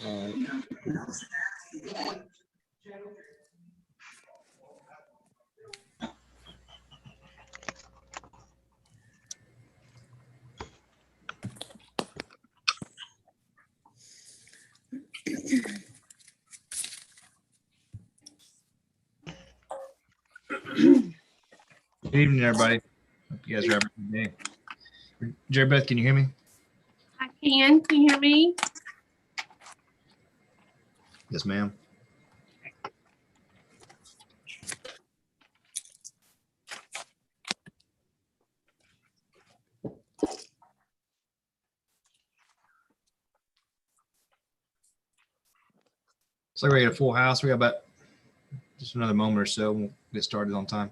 Good evening, everybody. Hope you guys are having a good day. Jerry Beth, can you hear me? I can. Can you hear me? Yes, ma'am. Looks like we got a full house. We got about just another moment or so. We'll get started on time.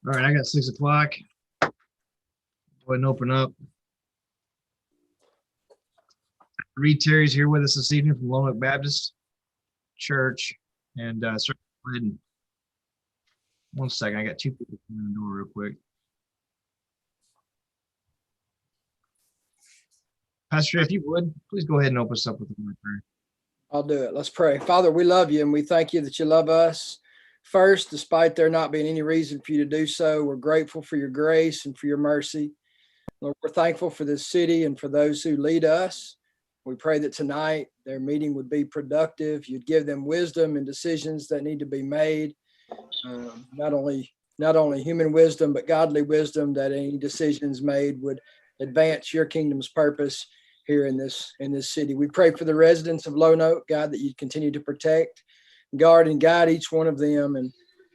All right, I got 6 o'clock. Go ahead and open up. Reed Terry's here with us this evening from Lone Oak Baptist Church. And go ahead and 1 second. I got 2 people coming in the door real quick. Pastor, if you would, please go ahead and open us up with a word of prayer. I'll do it. Let's pray. Father, we love you and we thank you that you love us. First, despite there not being any reason for you to do so, we're grateful for your grace and for your mercy. Lord, we're thankful for this city and for those who lead us. We pray that tonight their meeting would be productive. You'd give them wisdom and decisions that need to be made. Not only human wisdom, but godly wisdom, that any decisions made would advance your kingdom's purpose here in this city. We pray for the residents of Lone Oak, God, that you continue to protect, guard, and guide each one of them,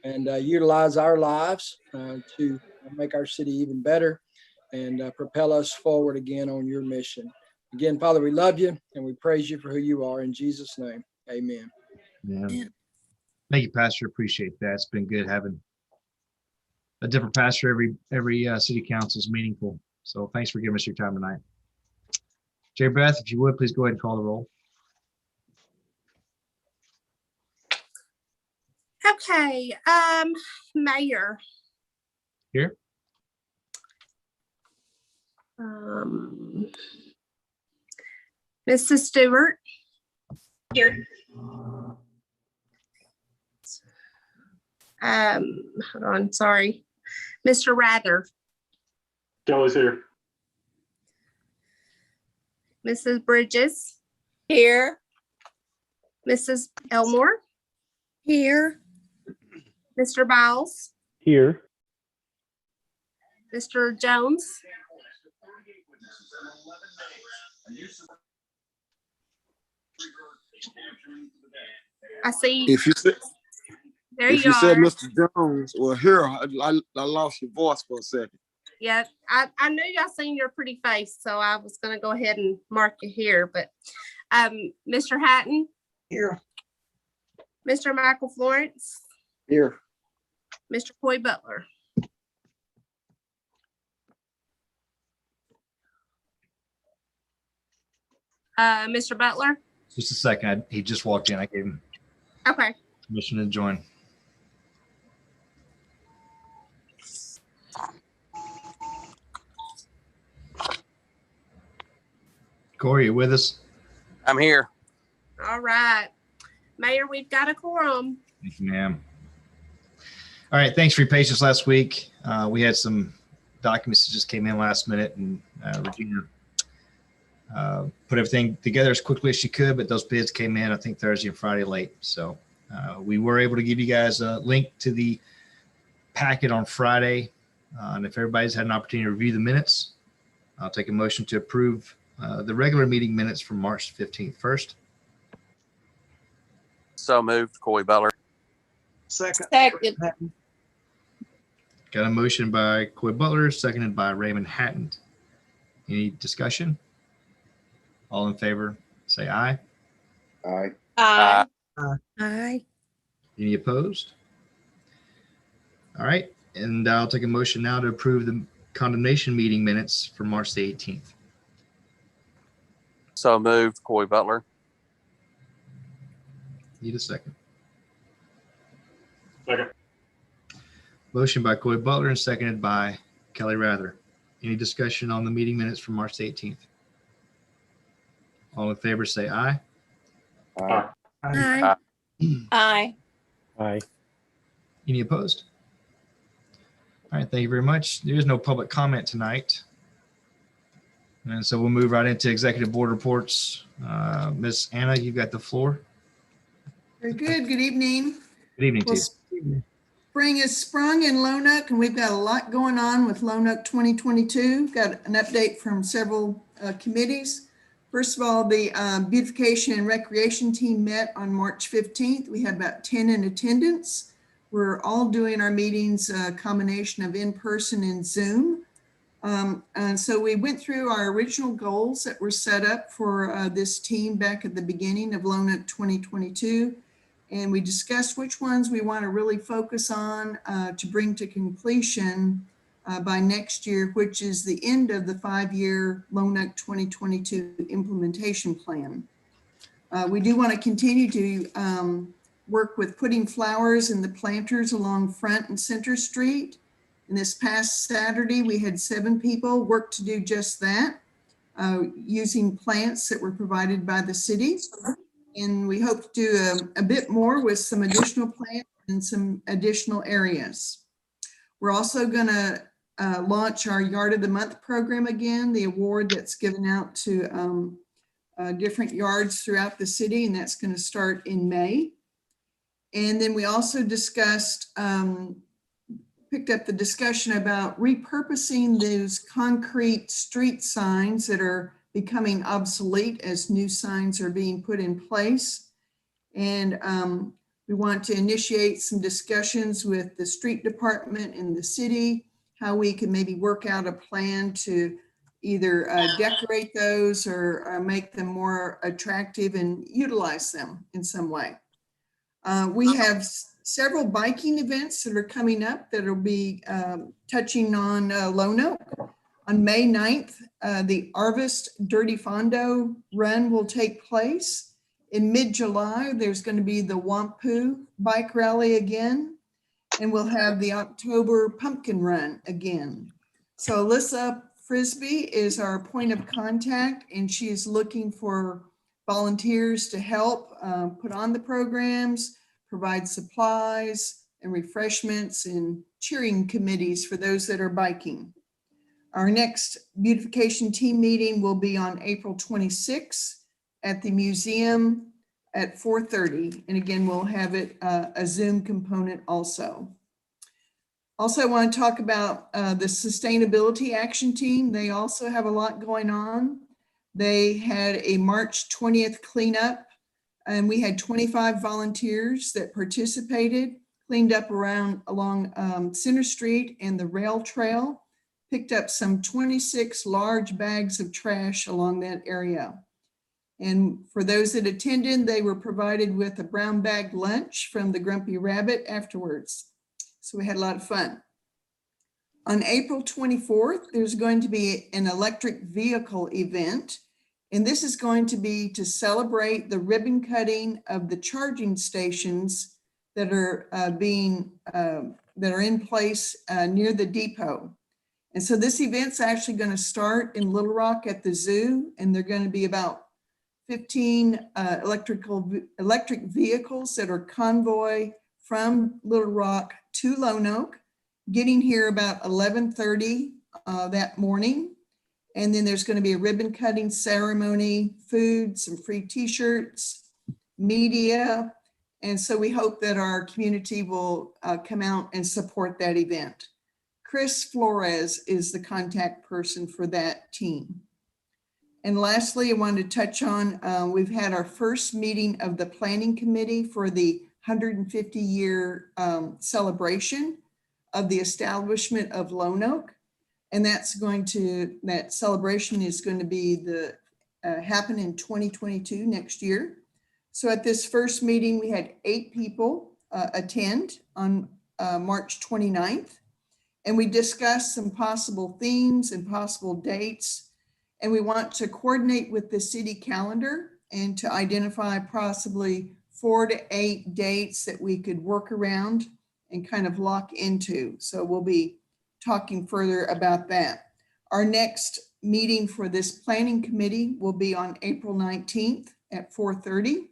and utilize our lives to make our city even better and propel us forward again on your mission. Again, Father, we love you and we praise you for who you are. In Jesus' name, amen. Yeah. Thank you, Pastor. Appreciate that. It's been good having a different pastor every city council is meaningful. So thanks for giving us your time tonight. Jerry Beth, if you would, please go ahead and call the roll. Okay. Mayor. Here. Mrs. Stewart. Here. Hold on, sorry. Mr. Rather. Kelly's here. Mrs. Bridges. Here. Mrs. Elmore. Here. Mr. Biles. Here. Mr. Jones. I see. If you said, There if you you said are. Mr. Jones, well, here I lost your voice for a second. Yeah, I knew y'all seen your pretty face, so I was gonna go ahead and mark you here. But Mr. Hatton. Here. Mr. Michael Florence. Here. Mr. Coy Butler. Mr. Butler. Just a second. He just walked in. I gave him Okay. permission to join. Corey, you with us? I'm here. All right. Mayor, we've got a quorum. Thank you, ma'am. All right. Thanks for your patience last week. We had some documents that just came in last minute, and Regina put everything together as quickly as she could, but those bids came in, I think, Thursday and Friday late. So we were able to give you guys a link to the packet on Friday. And if everybody's had an opportunity to review the minutes, I'll take a motion to approve the regular meeting minutes from March 15th first. So moved, Coy Butler. Second. Got a motion by Coy Butler, seconded by Raymond Hatton. Any discussion? All in favor, say aye. Aye. Aye. Aye. Any opposed? All right, and I'll take a motion now to approve the condemnation meeting minutes for March the 18th. So moved, Corey Butler. Need a second. Second. Motion by Coy Butler and seconded by Kelly Rather. Any discussion on the meeting minutes from March the 18th? All in favor, say aye. Aye. Aye. Aye. Aye. Any opposed? All right, thank you very much. There is no public comment tonight. And so we'll move right into executive board reports. Ms. Anna, you've got the floor. Very good. Good evening. Good evening to Well, you. spring has sprung in Lonoc, and we've got a lot going on with Lonoc 2022. Got an update from several committees. First of all, the beautification and recreation team met on March 15th. We had about 10 in attendance. We're all doing our meetings a combination of in-person and Zoom. And so we went through our original goals that were set up for this team back at the beginning of Lonoc 2022. And we discussed which ones we want to really focus on to bring to completion by next year, which is the end of the 5-year Lonoc 2022 implementation plan. We do want to continue to work with putting flowers in the planters along Front and Center Street. And this past Saturday, we had 7 people work to do just that, using plants that were provided by the city. And we hope to do a bit more with some additional plants in some additional areas. We're also going to launch our Yard of the Month program again, the award that's given out to different yards throughout the city, and that's going to start in May. And then we also discussed, picked up the discussion about repurposing those concrete street signs that are becoming obsolete as new signs are being put in place. And we want to initiate some discussions with the street department in the city, how we can maybe work out a plan to either decorate those or make them more attractive and utilize them in some way. We have several biking events that are coming up that will be touching on Lonoc. On May 9th, the Arvist Dirty Fondo Run will take place. In mid-July, there's going to be the Wampu Bike Rally again, and we'll have the October Pumpkin Run again. So Alyssa Frisbee is our point of contact, and she is looking for volunteers to help put on the programs, provide supplies and refreshments and cheering committees for those that are biking. Our next beautification team meeting will be on April 26th at the museum at 4:30. And again, we'll have it a Zoom component also. Also, I want to talk about the Sustainability Action Team. They also have a lot going on. They had a March 20th cleanup, and we had 25 volunteers that participated, cleaned up along Center Street and the rail trail, picked up some 26 large bags of trash along that area. And for those that attended, they were provided with a brown bag lunch from the Grumpy Rabbit afterwards. So we had a lot of fun. On April 24th, there's going to be an electric vehicle event. And this is going to be to celebrate the ribbon cutting of the charging stations that are that are in place near the depot. And so this event's actually going to start in Little Rock at the zoo, and they're going to be about 15 electric vehicles that are convoy from Little Rock to Lonoc, getting here about 11:30 that morning. And then there's going to be a ribbon cutting ceremony, food, some free t-shirts, media. And so we hope that our community will come out and support that event. Chris Flores is the contact person for that team. And lastly, I wanted to touch on, we've had our first meeting of the planning committee for the 150-year celebration of the establishment of Lonoc. And that celebration is going to be happen in 2022 next year. So at this first meeting, we had 8 people attend on March 29th. And we discussed some possible themes and possible dates. And we want to coordinate with the city calendar and to identify possibly 4 to 8 dates that we could work around and kind of lock into. So we'll be talking further about that. Our next meeting for this planning committee will be on April 19th at 4:30.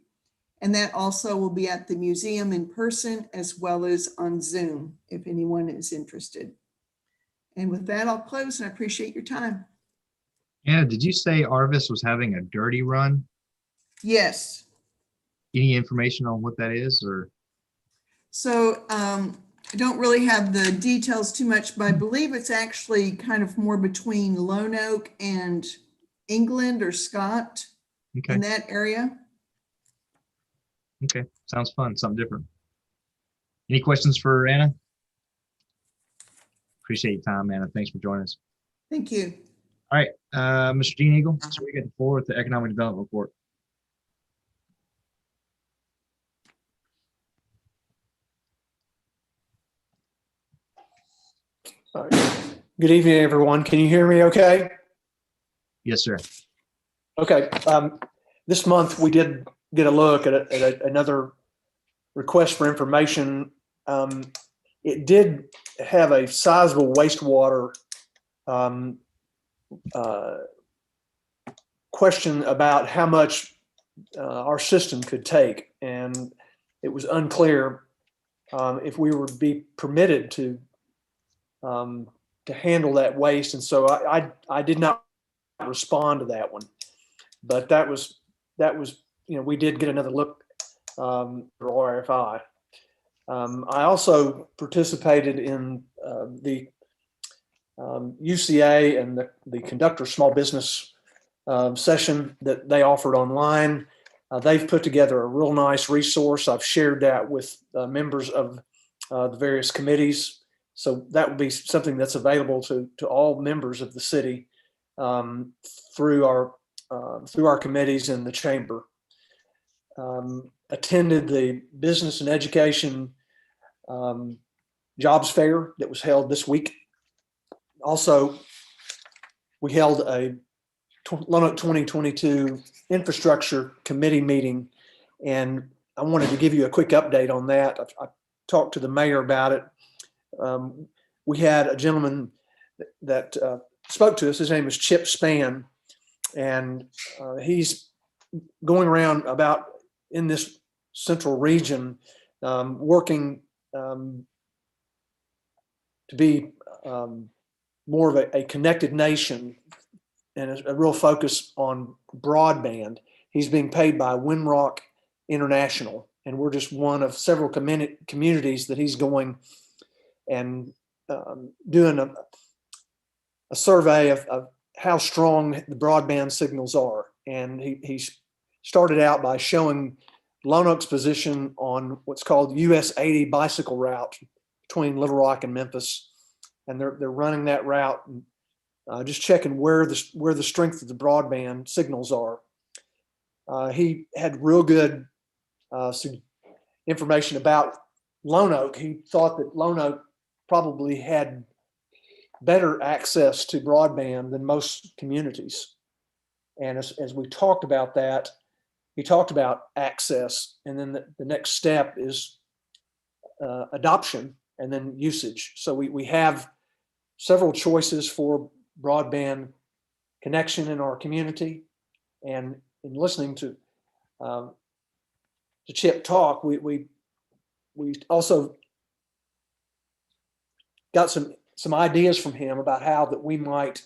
And that also will be at the museum in person as well as on Zoom, if anyone is interested. And with that, I'll close and I appreciate your time. Anna, did you say Arvis was having a dirty run? Yes. Any information on what that is, or? So I don't really have the details too much, but I believe it's actually kind of more between Lone Oak and England or Scott Okay, in that area. okay, sounds fun, something different. Any questions for Anna? Appreciate your time, Anna. Thanks for joining us. Thank you. All right, Mr. Dean Eagle, so we got the floor with the economic development report. Good evening, everyone. Can you hear me okay? Yes, sir. Okay. This month we did get a look at another request for information. It did have a sizable wastewater question about how much our system could take. And it was unclear if we would be permitted to handle that waste. And so I did not respond to that one, but that was, we did get another look for RFI. I also participated in the UCA and the Conductor Small Business session that they offered online. They've put together a real nice resource. I've shared that with members of the various committees. So that would be something that's available to all members of the city through our committees in the chamber. Attended the Business and Education Jobs Fair that was held this week. Also, we held a Lone Oak 2022 Infrastructure Committee meeting, and I wanted to give you a quick update on that. I talked to the mayor about it. We had a gentleman that spoke to us. His name is Chip Spann, and he's going around about in this central region, working to be more of a connected nation and a real focus on broadband. He's being paid by Winrock International, and we're just one of several communities that he's going and doing a survey of how strong the broadband signals are. And he started out by showing Lone Oak's position on what's called US 80 bicycle route between Little Rock and Memphis. And they're running that route and just checking where the strength of the broadband signals are. He had real good information about Lone Oak. He thought that Lone Oak probably had better access to broadband than most communities. And as we talked about that, he talked about access, and then the next step is adoption and then usage. So we have several choices for broadband connection in our community. And in listening to Chip talk, we also got some ideas from him about how that we might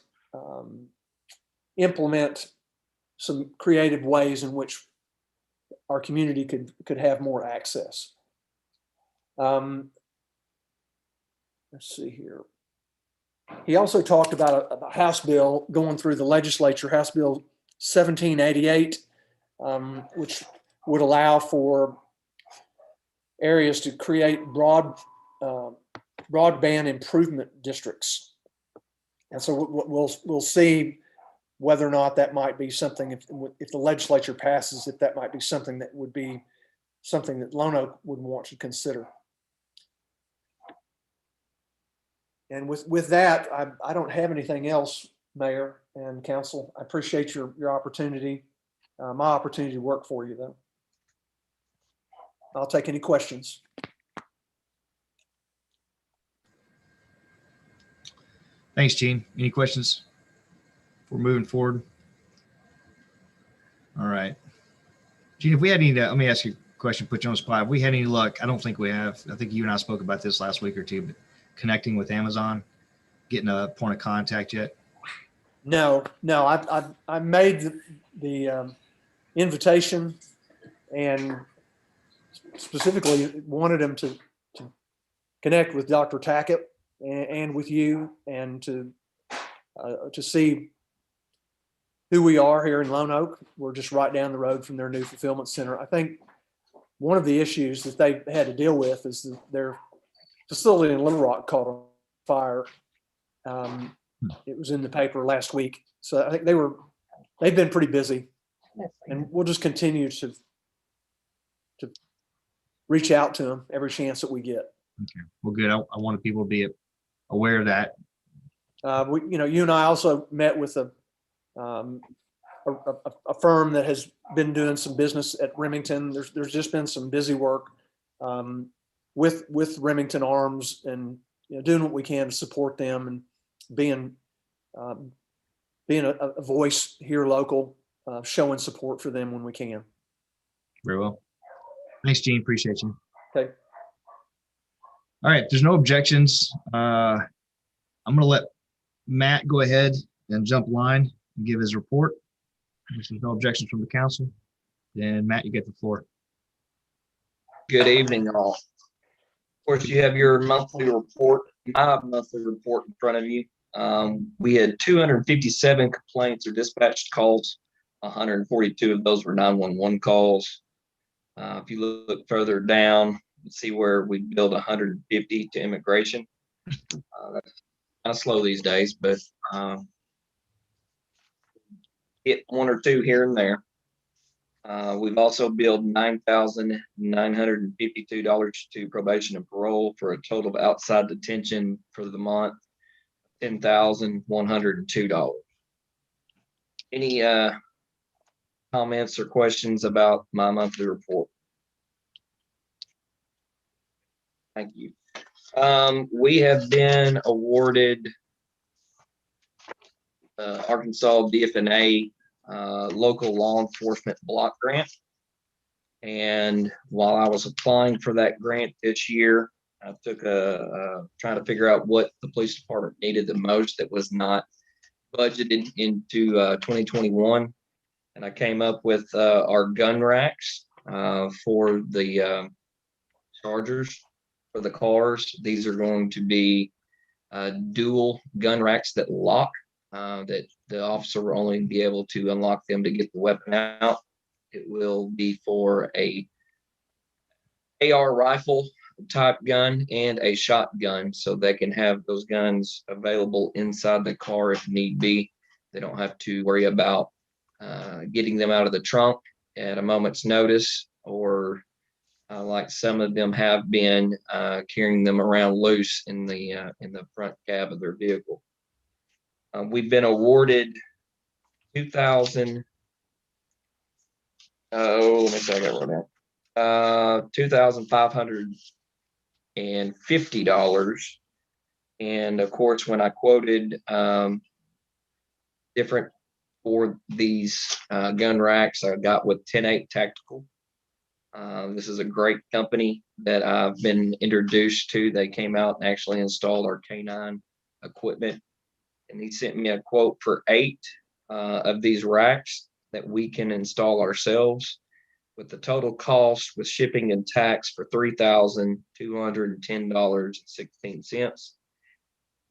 implement some creative ways in which our community could have more access. Let's see here. He also talked about a House bill going through the legislature, House Bill 1788, which would allow for areas to create broadband improvement districts. And so we'll see whether or not that might be something, if the legislature passes, if that might be something that would be something that Lone Oak would want to consider. And with that, I don't have anything else, Mayor and Council. I appreciate your opportunity, my opportunity to work for you, though. I'll take any questions. Thanks, Gene. Any questions? We're moving forward. All right. Gene, if we had any, let me ask you a question, put you on the spot. Have we had any luck? I don't think we have. I think you and I spoke about this last week or two, but connecting with Amazon, getting a point of contact yet? No. I made the invitation and specifically wanted him to connect with Dr. Tackett and with you, and to see who we are here in Lone Oak. We're just right down the road from their new fulfillment center. I think one of the issues that they had to deal with is that their facility in Little Rock caught on fire. It was in the paper last week. So I think they've been pretty busy, and we'll just continue to reach out to them every chance that we get. Okay. Well, good. I wanted people to be aware of that. You and I also met with a firm that has been doing some business at Remington. There's just been some busy work with Remington Arms, and doing what we can to support them, and being a voice here local, showing support for them when we can. Very well. Thanks, Gene. Appreciate you. Okay. All right. There's no objections. I'm going to let Matt go ahead and jump line and give his report. If there's no objections from the council, then Matt, you get the floor. Good evening, all. Of course, you have your monthly report, my monthly report in front of you. We had 257 complaints or dispatched calls. 142 of those were 911 calls. If you look further down, you see where we billed 150 to immigration. That's kind of slow these days, but hit one or two here and there. We've also billed $9,952 to probation and parole, for a total of outside detention for the month, $10,102. Any comments or questions about my monthly report? Thank you. We have been awarded Arkansas DFNA local law enforcement block grant. And while I was applying for that grant this year, I took trying to figure out what the police department needed the most that was not budgeted into 2021. And I came up with our gun racks for the chargers for the cars. These are going to be dual gun racks that lock, that the officer will only be able to unlock them to get the weapon out. It will be for a AR rifle type gun and a shotgun, so they can have those guns available inside the car if need be. They don't have to worry about getting them out of the trunk at a moment's notice, or like some of them have been, carrying them around loose in the front cab of their vehicle. We've been awarded $2,550. And of course, when I quoted different for these gun racks, I got with 10-8 Tactical. This is a great company that I've been introduced to. They came out and actually installed our K9 equipment. And he sent me a quote for 8 of these racks that we can install ourselves, with the total cost with shipping and tax for $3,210.16.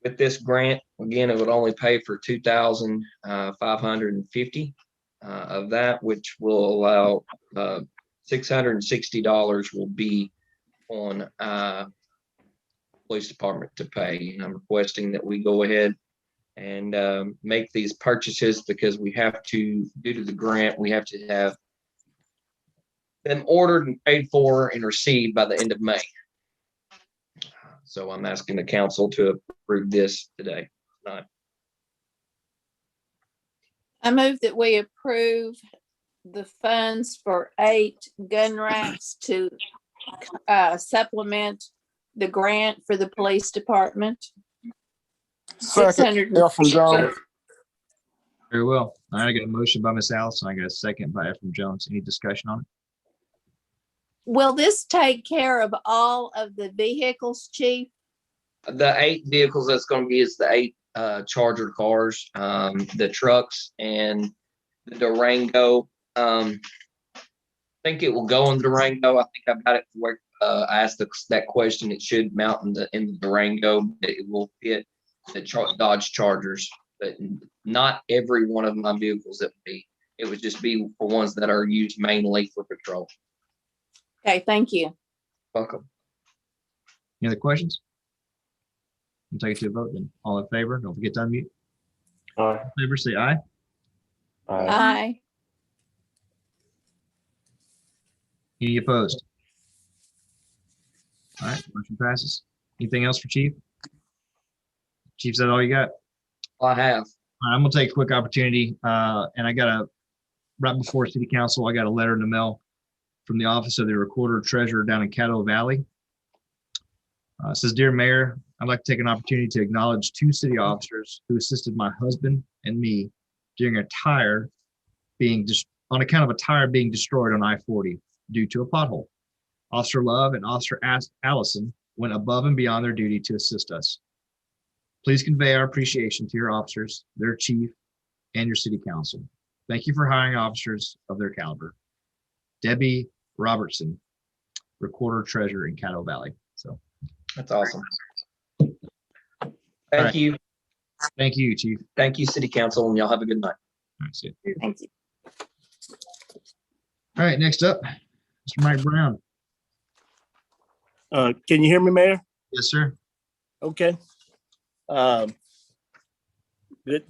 With this grant, again, it would only pay for $2,550 of that, which will allow $660 will be on police department to pay. And I'm requesting that we go ahead and make these purchases because we have to, due to the grant, we have to have them ordered and paid for and received by the end of May. So I'm asking the council to approve this today. I move that we approve the funds for 8 gun racks to supplement the grant for the police department. Second, 600 Elpham Jones. Very well. All right, I got a motion by Ms. Allison. I got a second by Ephraim Jones. Any discussion on it? Will this take care of all of the vehicles, Chief? The 8 vehicles that's going to be is the 8 Charger cars, the trucks, and the Durango. I think it will go in the Durango. I think I've got it where I asked that question. It should mount in the Durango. But it will fit the Dodge Chargers, but not every one of my vehicles. It would just be for ones that are used mainly for patrol. Okay, thank you. Welcome. Any other questions? We'll take it to a vote then. All in favor? Don't forget to unmute. Aye. All in favor, say aye. Aye. Any opposed? All right, motion passes. Anything else for Chief? Chief, is that all you got? I have. All right, I'm gonna take a quick opportunity, and I got right before City Council, I got a letter in the mail from the Office of the Recorder Treasurer down in Caddo Valley. It says, "Dear Mayor, I'd like to take an opportunity to acknowledge 2 city officers who assisted my husband and me during a tire on account of a tire being destroyed on I-40 due to a pothole. Officer Love and Officer Allison went above and beyond their duty to assist us. Please convey our appreciation to your officers, their chief, and your city council. Thank you for hiring officers of their caliber. Debbie Robertson, Recorder Treasurer in Caddo Valley." So That's awesome. right. Thank you. thank you, Chief. Thank you, City Council, and y'all have a good night. All right, see you. Thank you. All right, next up, Mr. Mike Brown. Can you hear me, Mayor? Yes, sir. Okay. Good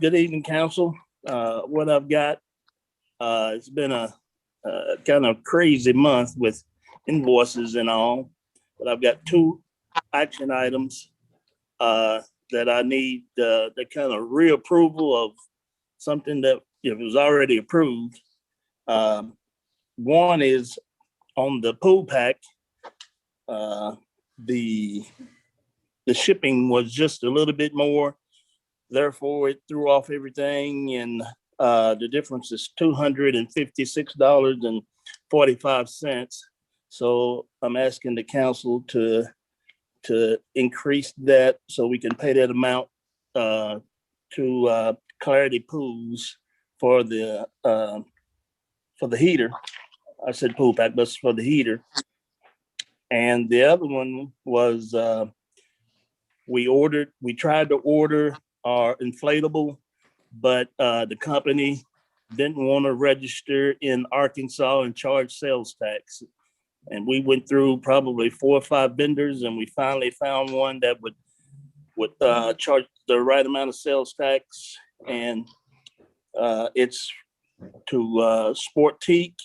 evening, council. What I've got, it's been a kind of crazy month with invoices and all, but I've got 2 action items that I need the kind of reapproval of something that it was already approved. One is on the pool pack. The shipping was just a little bit more, therefore it threw off everything, and the difference is $256.45. So I'm asking the council to increase that so we can pay that amount to Clarity Pools for the heater. I said pool pack, but it's for the heater. And the other one was we tried to order our inflatable, but the company didn't want to register in Arkansas and charge sales tax. And we went through probably 4 or 5 vendors, and we finally found one that would charge the right amount of sales tax. And it's to Sportique,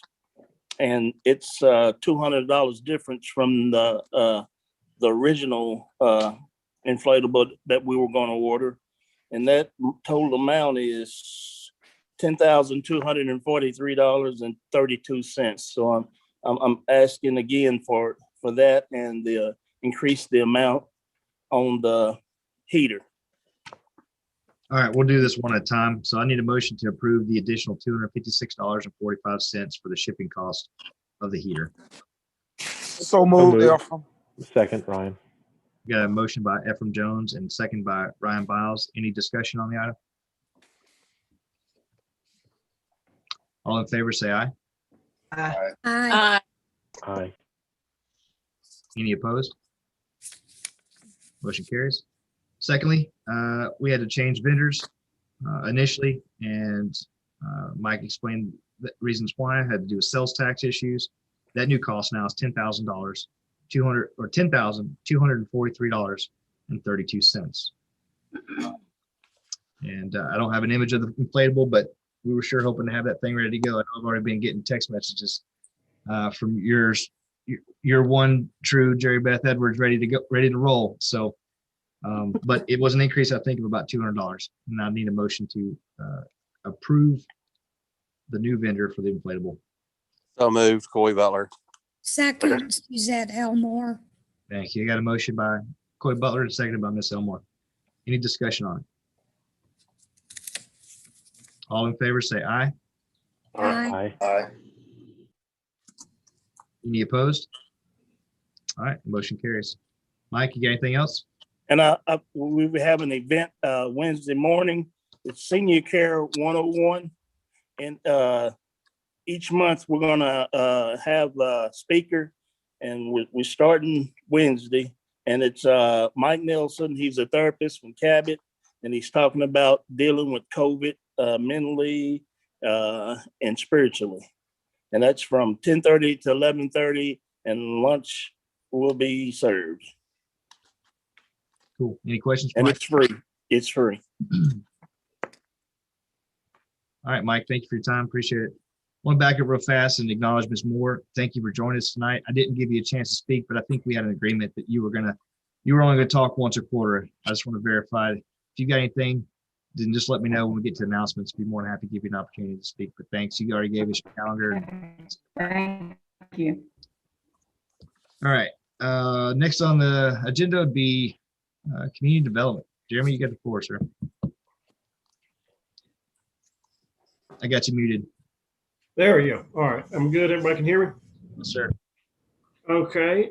and it's $200 difference from the original inflatable that we were going to order, and that total amount is $10,243.32. So I'm asking again for that and increase the amount on the heater. All right, we'll do this one at a time. So I need a motion to approve the additional $256.45 for the shipping cost of the heater. So moved, Elpham. Second, Ryan. We got a motion by Ephraim Jones and second by Ryan Biles. Any discussion on the item? All in favor, say aye. Aye. Aye. Any opposed? Motion carries. Secondly, we had to change vendors initially, and Mike explained the reasons why. I had to do with sales tax issues. That new cost now is $10,000, $10,243.32. And I don't have an image of the inflatable, but we were sure hoping to have that thing ready to go. I've already been getting text messages from your one true Jerry Beth Edwards ready to roll. So, but it was an increase, I think, of about $200. And I need a motion to approve the new vendor for the inflatable. So moved, Coy Butler. Second, Suzette Elmore. Thank you. I got a motion by Coy Butler and seconded by Miss Elmore. Any discussion on it? All in favor, say aye. Aye. Aye. Any opposed? All right, motion carries. Mike, you got anything else? And we will have an event Wednesday morning. It's Senior Care 101. And each month we're gonna have a speaker, and we're starting Wednesday. And it's Mike Nelson. He's a therapist from Cabot, and he's talking about dealing with COVID mentally and spiritually. And that's from 10:30 to 11:30, and lunch will be served. Cool. Any questions? And Mike? it's free. It's free. All right, Mike, thank you for your time. Appreciate it. I want to back up real fast and acknowledge Ms. Moore. Thank you for joining us tonight. I didn't give you a chance to speak, but I think we had an agreement that you were only going to talk once a quarter. I just want to verify. If you got anything, then just let me know when we get to announcements. Be more than happy to give you an opportunity to speak. But thanks. You already gave us your calendar. Thank you. All right. Next on the agenda would be community development. Jeremy, you got the floor, sir. I got you muted. There we go. All right. I'm good. Everybody can hear me? Yes, sir. Okay.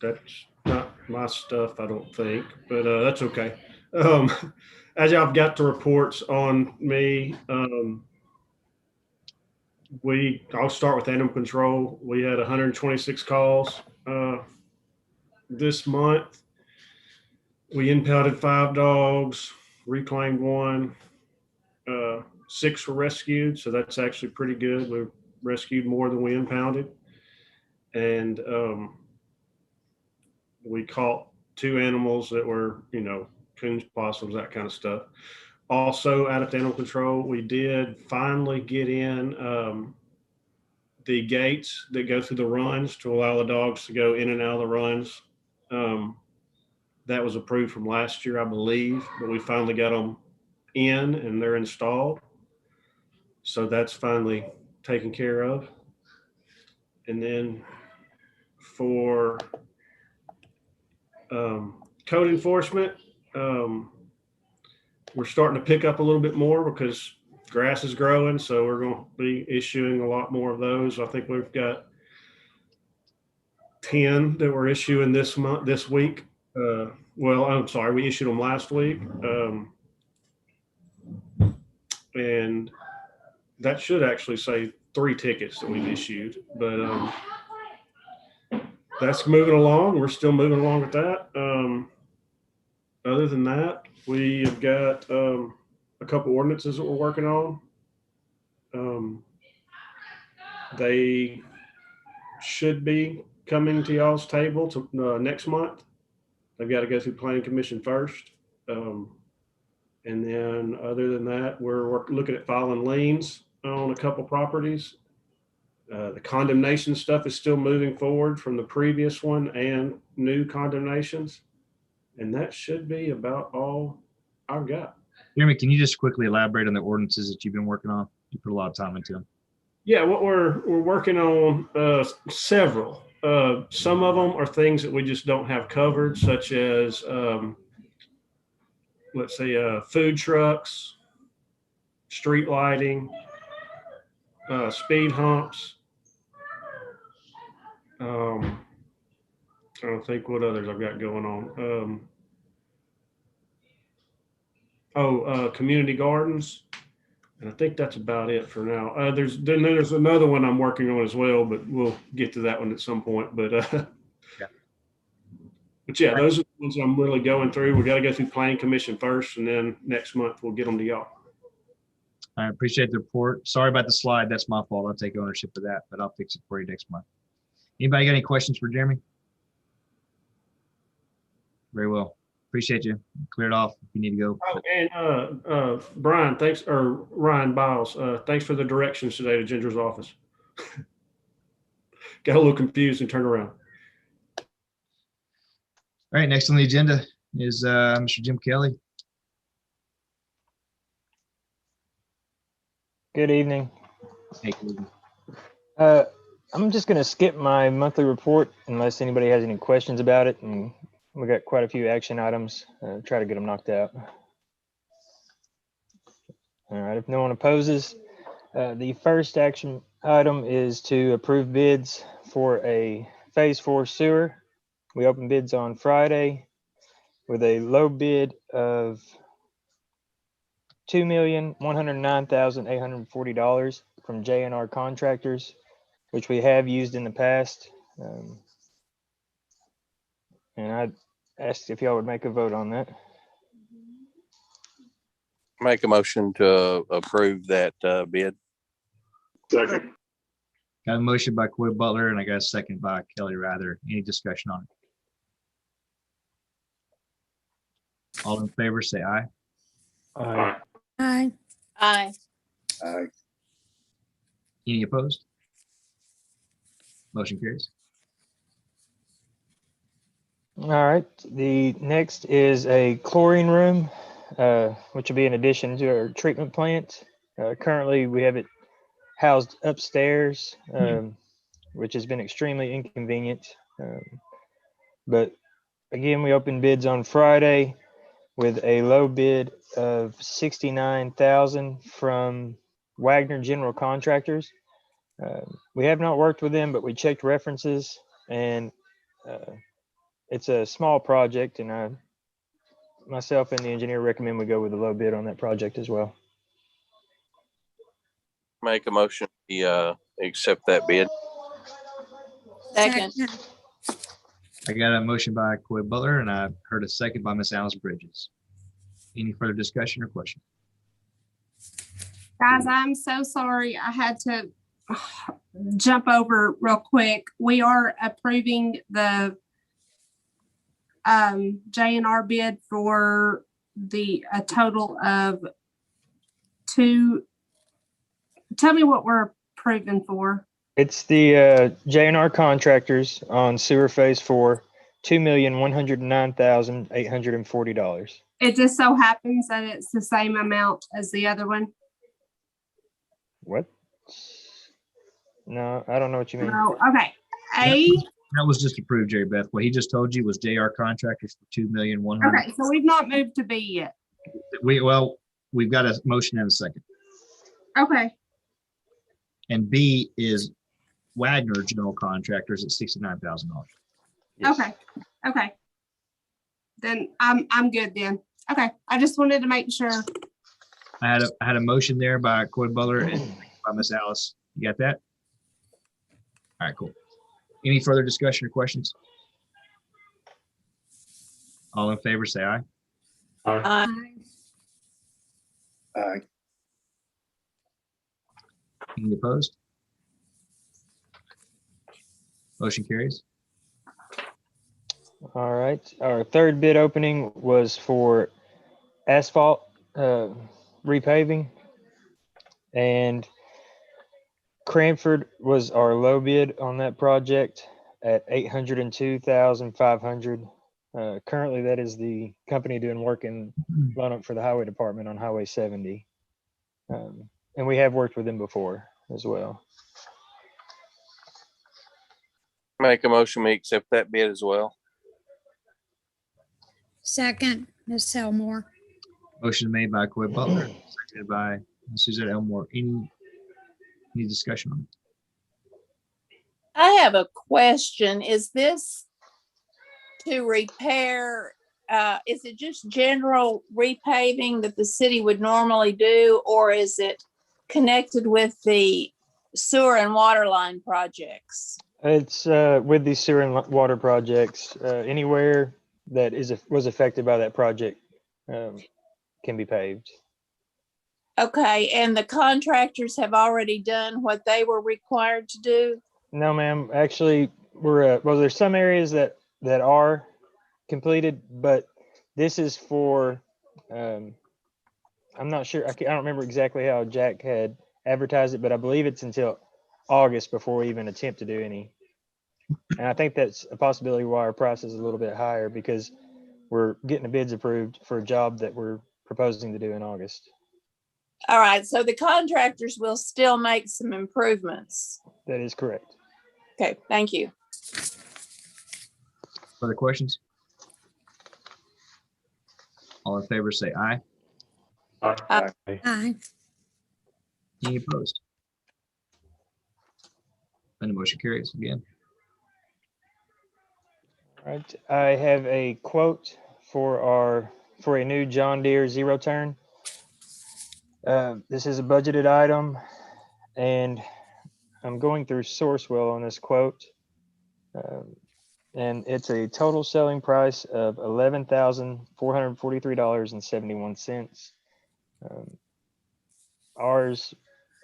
That's not my stuff, I don't think, but that's okay. As y'all got the reports on me, I'll start with animal control. We had 126 calls this month. We impounded 5 dogs, reclaimed 1. 6 were rescued, so that's actually pretty good. We rescued more than we impounded. And we caught 2 animals that were, coons, possums, that kind of stuff. Also, out of animal control, we did finally get in the gates that go through the runs to allow the dogs to go in and out of the runs. That was approved from last year, I believe, but we finally got them in and they're installed. So that's finally taken care of. And then for code enforcement, we're starting to pick up a little bit more because grass is growing. So we're going to be issuing a lot more of those. I think we've got 10 that we're issuing this week. Well, I'm sorry, we issued them last week. And that should actually say 3 tickets that we've issued, but that's moving along. We're still moving along with that. Other than that, we have got a couple ordinances that we're working on. They should be coming to y'all's table to next month. They've got to go through planning commission first. And then other than that, we're looking at filing liens on a couple properties. The condemnation stuff is still moving forward from the previous one and new condemnations. And that should be about all I've got. Jeremy, can you just quickly elaborate on the ordinances that you've been working on? You put a lot of time into them. Yeah, what we're working on several. Some of them are things that we just don't have covered, such as let's say food trucks, street lighting, speed humps. Trying to think what others I've got going on. Community gardens. And I think that's about it for now. There's another one I'm working on as well, but we'll get to that one at some point. But yeah, those are the ones I'm really going through. We got to go through planning commission first, and then next month we'll get them to y'all. I appreciate the report. Sorry about the slide. That's my fault. I'll take ownership of that, but I'll fix it for you next month. Anybody got any questions for Jeremy? Very well. Appreciate you. Clear it off if you need to go. Oh, and Brian, thanks, or Ryan Biles, thanks for the directions today to Ginger's office. Got a little confused and turned around. All right, next on the agenda is Mr. Jim Kelly. Good evening. Hey, Cleveland. I'm just going to skip my monthly report unless anybody has any questions about it. And we got quite a few action items. Try to get them knocked out. All right, if no one opposes, the first action item is to approve bids for a Phase 4 sewer. We opened bids on Friday with a low bid of $2,109,840 from J&R Contractors, which we have used in the past. And I asked if y'all would make a vote on that. Make a motion to approve that bid. Second. Got a motion by Coy Butler and I got a second by Kelly Rather. Any discussion on it? All in favor, say aye. Aye. Aye. Aye. Any opposed? Motion carries. All right, the next is a chlorine room, which will be in addition to our treatment plant. Currently, we have it housed upstairs, which has been extremely inconvenient. But again, we opened bids on Friday with a low bid of $69,000 from Wagner General Contractors. We have not worked with them, but we checked references, and it's a small project, and myself and the engineer recommend we go with a low bid on that project as well. Make a motion to accept that bid. Second. I got a motion by Coy Butler and I heard a second by Miss Alice Bridges. Any further discussion or question? Guys, I'm so sorry. I had to jump over real quick. We are approving the J&R bid for a total of tell me what we're approving for. It's the J&R Contractors on Sewer Phase 4, $2,109,840. It just so happens that it's the same amount as the other one. What? No, I don't know what you mean. Oh, okay. That was just approved, Jerry Beth. What he just told you was JR Contractors for $2,100,000. Okay, so we've not moved to B yet. We've got a motion and a second. Okay. And B is Wagner General Contractors at $69,000. Okay. Okay. Then I'm good then. Okay. I just wanted to make sure. I had a motion there by Coy Butler and by Miss Alice. You got that? All right, cool. Any further discussion or questions? All in favor, say aye. Aye. Aye. Any opposed? Motion carries. All right, our third bid opening was for asphalt repaving, and Cranford was our low bid on that project at $802,500. Currently, that is the company doing work in Lonoke for the Highway Department on Highway 70, and we have worked with them before as well. Make a motion we accept that bid as well. Second, Ms. Elmore. Motion made by Coy Butler, seconded by Suzette Elmore. Any discussion on it? I have a question. Is this to repair, is it just general repaving that the city would normally do, or is it connected with the sewer and water line projects? It's with the sewer and water projects, anywhere that was affected by that project can be paved. Okay, and the contractors have already done what they were required to do? No, ma'am. Actually, there's some areas that are completed, but this is for, I'm not sure, I don't remember exactly how Jack had advertised it, but I believe it's until August before we even attempt to do any. And I think that's a possibility why our price is a little bit higher, because we're getting the bids approved for a job that we're proposing to do in August. All right, so the contractors will still make some improvements. That is correct. Okay, thank you. Further questions? All in favor, say aye. Aye. Aye. Any opposed? And the motion carries again. All right, I have a quote for a new John Deere zero turn. This is a budgeted item, and I'm going through Sourcewell on this quote. And it's a total selling price of $11,443.71. Ours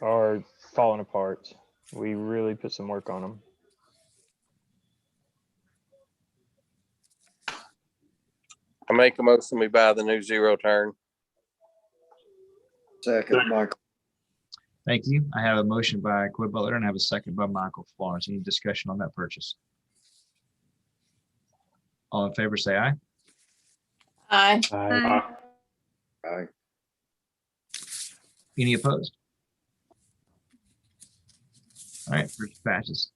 are falling apart. We really put some work on them. I make a motion, we buy the new zero turn. Second, Michael. Thank you. I have a motion by Coy Butler and I have a second by Michael Florence. Any discussion on that purchase? All in favor, say aye. Aye. Aye. Aye. Any opposed? All right, purchase passes.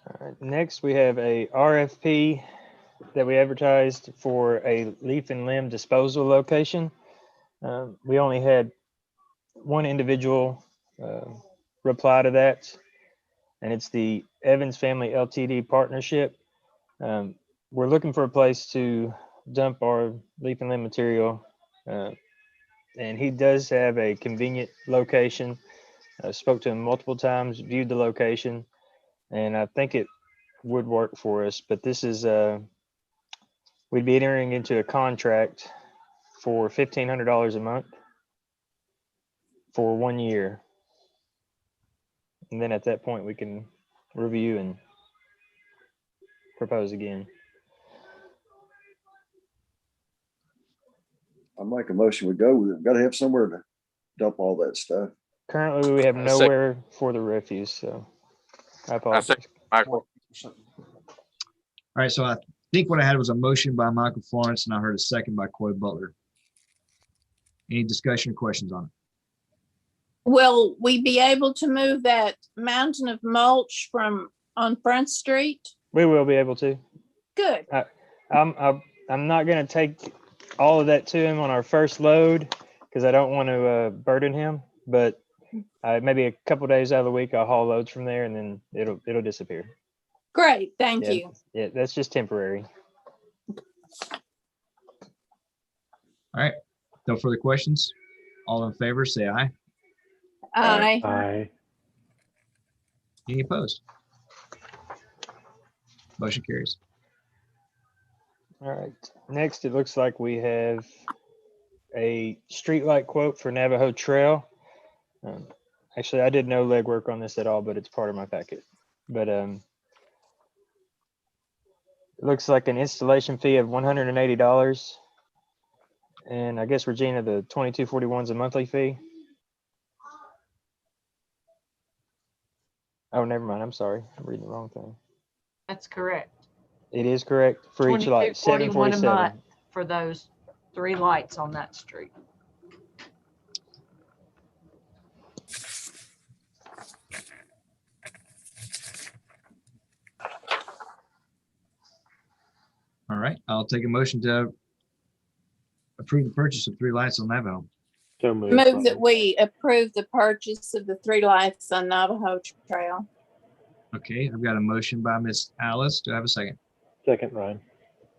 All right, next we have a RFP that we advertised for a leaf and limb disposal location. We only had one individual reply to that, and it's the Evans Family LTD Partnership. We're looking for a place to dump our leaf and limb material, and he does have a convenient location. I spoke to him multiple times, viewed the location, and I think it would work for us. But this is, we'd be entering into a contract for $1,500 a month for 1 year. And then at that point, we can review and propose again. I make a motion, we go. We've got to have somewhere to dump all that stuff. Currently, we have I nowhere for the refuse, so I I apologize. second Michael. All right, so I think what I had was a motion by Michael Florence and I heard a second by Coy Butler. Any discussion or questions on it? Will we be able to move that mountain of mulch from on Front Street? We will be able to. Good. I'm not going to take all of that to him on our first load because I don't want to burden him. But maybe a couple days out of the week, I'll haul loads from there, and then it'll disappear. Great, thank Yeah, you. yeah, that's just temporary. All right, no further questions. All in favor, say aye. Aye. Aye. Any opposed? Motion carries. All right. Next, it looks like we have a streetlight quote for Navajo Trail. Actually, I did no legwork on this at all, but it's part of my packet. But it looks like an installation fee of $180. And I guess, Regina, the $22.41 is a monthly fee. Oh, never mind. I'm sorry. I'm reading the wrong thing. That's correct. It is correct for each light, $22.41 a month $747. for those 3 lights on that street. All right, I'll take a motion to approve the purchase of 3 lights on Navajo. So moved. Move that we approve the purchase of the 3 lights on Navajo Trail. Okay, I've got a motion by Miss Alice. Do I have a second? Second, Ryan.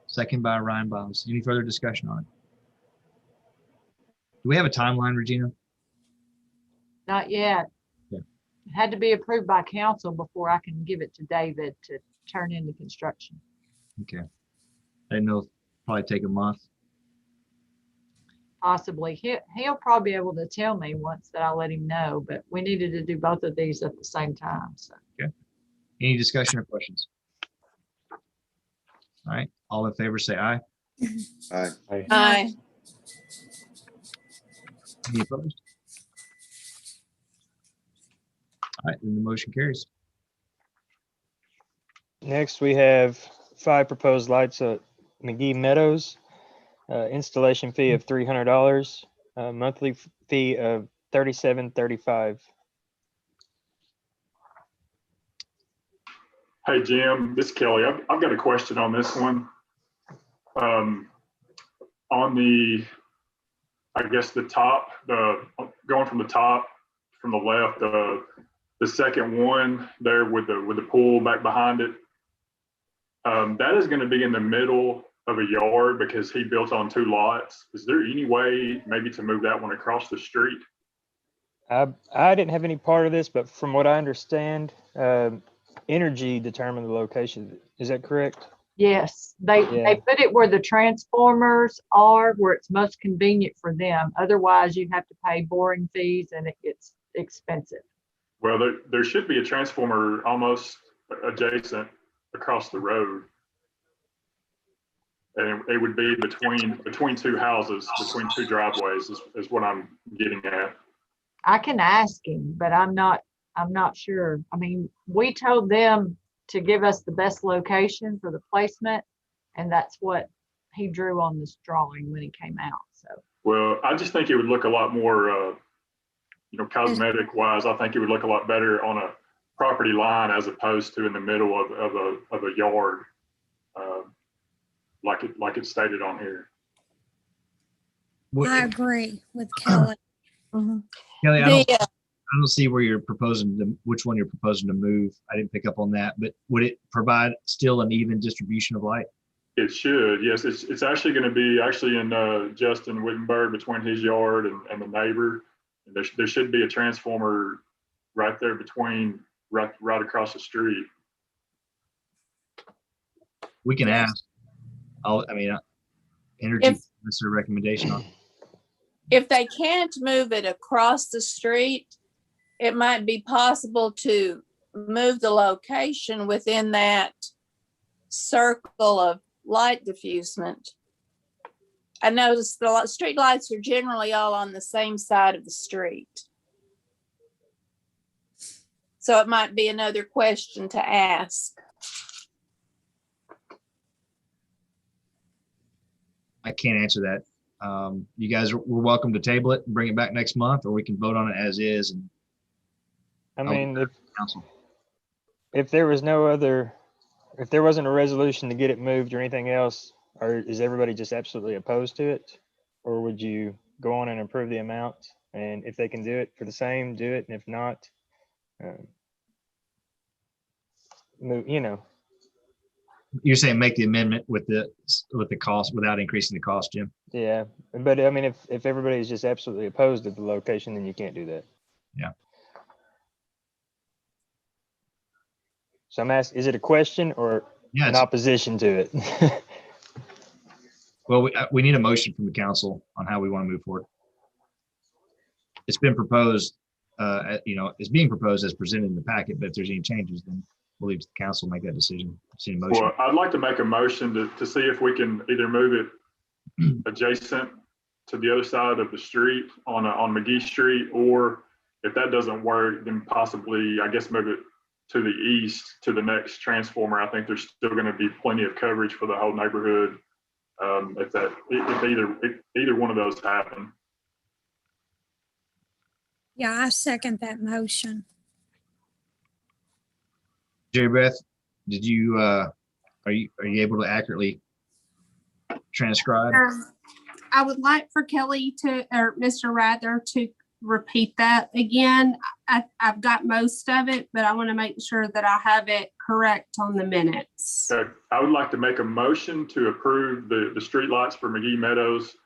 Second by Ryan Bobs. Any further discussion on it? Do we have a timeline, Regina? Not yet. Yeah. It had to be approved by council before I can give it to David to turn into construction. Okay. I didn't know, it'll probably take a month. Possibly. He'll probably be able to tell me once that I let him know, but we needed to do both of these at the same time. So Okay. Any discussion or questions? All right, All in favor, say aye. Aye. Aye. Any opposed? All right, then the motion carries. Next, we have 5 proposed lights at McGee Meadows. Installation fee of $300, monthly fee of $37.35. Hey, Jim, this is Kelly. I've got a question on this one. On the, I guess the top, going from the top, from the left, the second one there with the pool back behind it. That is going to be in the middle of a yard because he built on 2 lots. Is there any way maybe to move that one across the street? I didn't have any part of this, but from what I understand, Energy determined the location. Is that correct? Yes, they Yeah. put it where the transformers are, where it's most convenient for them. Otherwise, you have to pay boring fees and it gets expensive. Well, there should be a transformer almost adjacent across the road. And it would be between 2 houses, between 2 driveways is what I'm getting at. I can ask him, but I'm not sure. I mean, we told them to give us the best location for the placement, and that's what he drew on this drawing when he came out. So, Well, I just think it would look a lot more, cosmetic wise. I think it would look a lot better on a property line as opposed to in the middle of a yard, like it's stated on here. I agree with Kelly. Kelly, I The, don't see where you're proposing which one you're proposing to move. I didn't pick up on that, but would it provide still an even distribution of light? It should, yes. It's actually going to be in Justin Wittenberg between his yard and the neighbor. There should be a transformer right there between, right across the street. We can ask. Energy, If- that's their recommendation on. if they can't move it across the street, it might be possible to move the location within that circle of light diffusement. I noticed the street lights are generally all on the same side of the street. So it might be another question to ask. I can't answer that. You guys we're welcome to table it and bring it back next month, or we can vote on it as is. And I mean, council. if there wasn't a resolution to get it moved or anything else, or is everybody just absolutely opposed to it? Or would you go on and approve the amount? And if they can do it for the same, do it. And if not, move, You're saying make the amendment with the cost without increasing the cost, Jim? yeah. But I mean, if everybody's just absolutely opposed to the location, then you can't do that. Yeah. So I'm asking, is it a question or Yeah. an opposition to it? Well, we need a motion from the council on how we want to move forward. It's been proposed, it's being proposed as presented in the packet, but if there's any changes, then we'll leave the council make that decision. See a motion. Well, I'd like to make a motion to see if we can either move it adjacent to the other side of the street on McGee Street, or if that doesn't work, then possibly, I guess, move it to the east to the next transformer. I think there's still going to be plenty of coverage for the whole neighborhood. If either one of those happen. Yeah, I second that motion. Jerry Beth, did you, are you able to accurately transcribe? I would like for Kelly or Mr. Rather to repeat that again. I've got most of it, but I want to make sure that I have it correct on the minutes. Okay. I would like to make a motion to approve the street lights for McGee Meadows,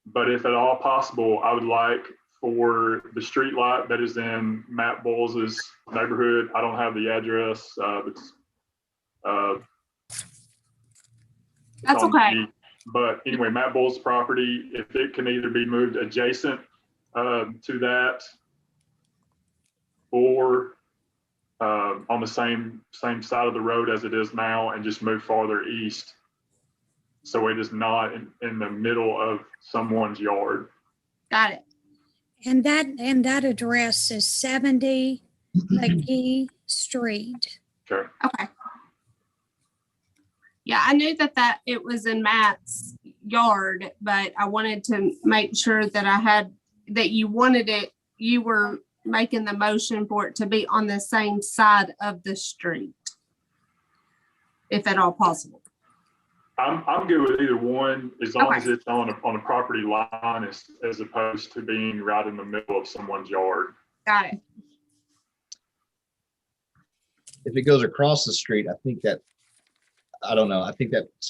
but if at all possible, I would like for the street light that is in Matt Bowles's neighborhood. I don't have the address. That's okay. But anyway, Matt Bowles' property, if it can either be moved adjacent to that or on the same side of the road as it is now and just move farther east so it is not in the middle of someone's yard. Got it. And that address is 70 McGee Street. Okay. Okay. Yeah, I knew that it was in Matt's yard, but I wanted to make sure that you wanted it, you were making the motion for it to be on the same side of the street, if at all possible. I'm good with either one, as long Okay. as it's on a property line as opposed to being right in the middle of someone's yard. Got it. If it goes across the street, I think that's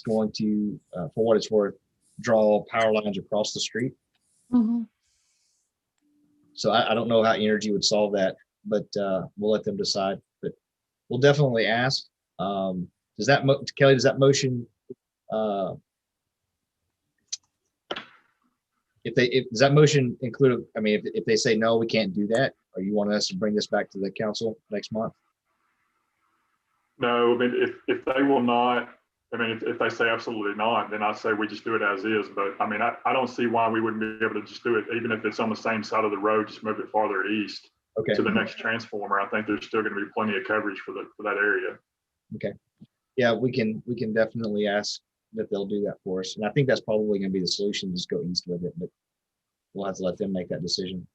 going to, for what it's worth, draw power lines across the street. So I don't know how Energy would solve that, but we'll let them decide. But we'll definitely ask. Kelly, does that motion, does that motion include, I mean, if they say, no, we can't do that, or you want us to bring this back to the council next month? No, I mean, if they will not, I mean, if they say absolutely not, then I say we just do it as is. But I mean, I don't see why we wouldn't be able to just do it, even if it's on the same side of the road, just move it farther east Okay. to the next transformer. I think there's still going to be plenty of coverage for that area. Okay. Yeah, we can definitely ask that they'll do that for us. And I think that's probably going to be the solution, just go east with it, but we'll have to let them make that decision.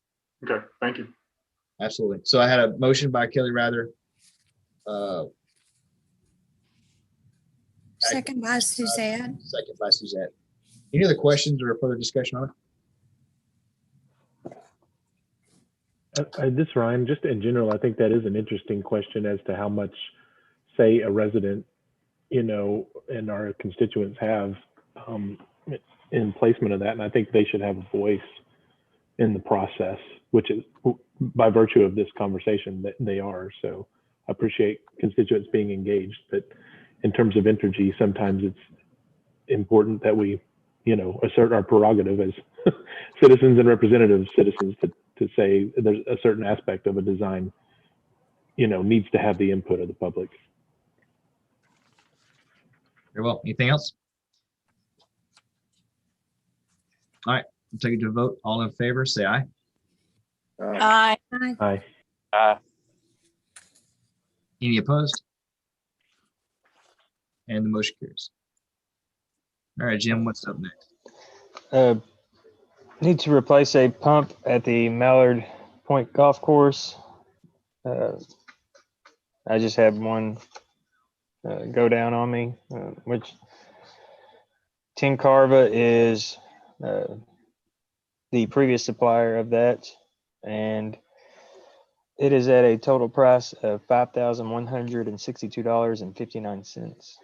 Okay, thank you. Absolutely. So I had a motion by Kelly Rather. Second by Suzette. Second by Suzette. Any other questions or further discussion on it? This Ryan, just in general, I think that is an interesting question as to how much, say, a resident, and our constituents have in placement of that. And I think they should have a voice in the process, which is by virtue of this conversation that they are. So I appreciate constituents being engaged, but in terms of Entergy, sometimes it's important that we, assert our prerogative as citizens and representative citizens to say there's a certain aspect of a design, needs to have the input of the public. Very well. Anything else? All right, I'll take it to a vote. All in favor, say aye. Aye. Aye. Aye. Any opposed? And the motion carries. All right, Jim, what's up next? Need to replace a pump at the Mallard Point Golf Course. I just had one go down on me, which Tencarva is the previous supplier of that, and it is at a total price of $5,162.59.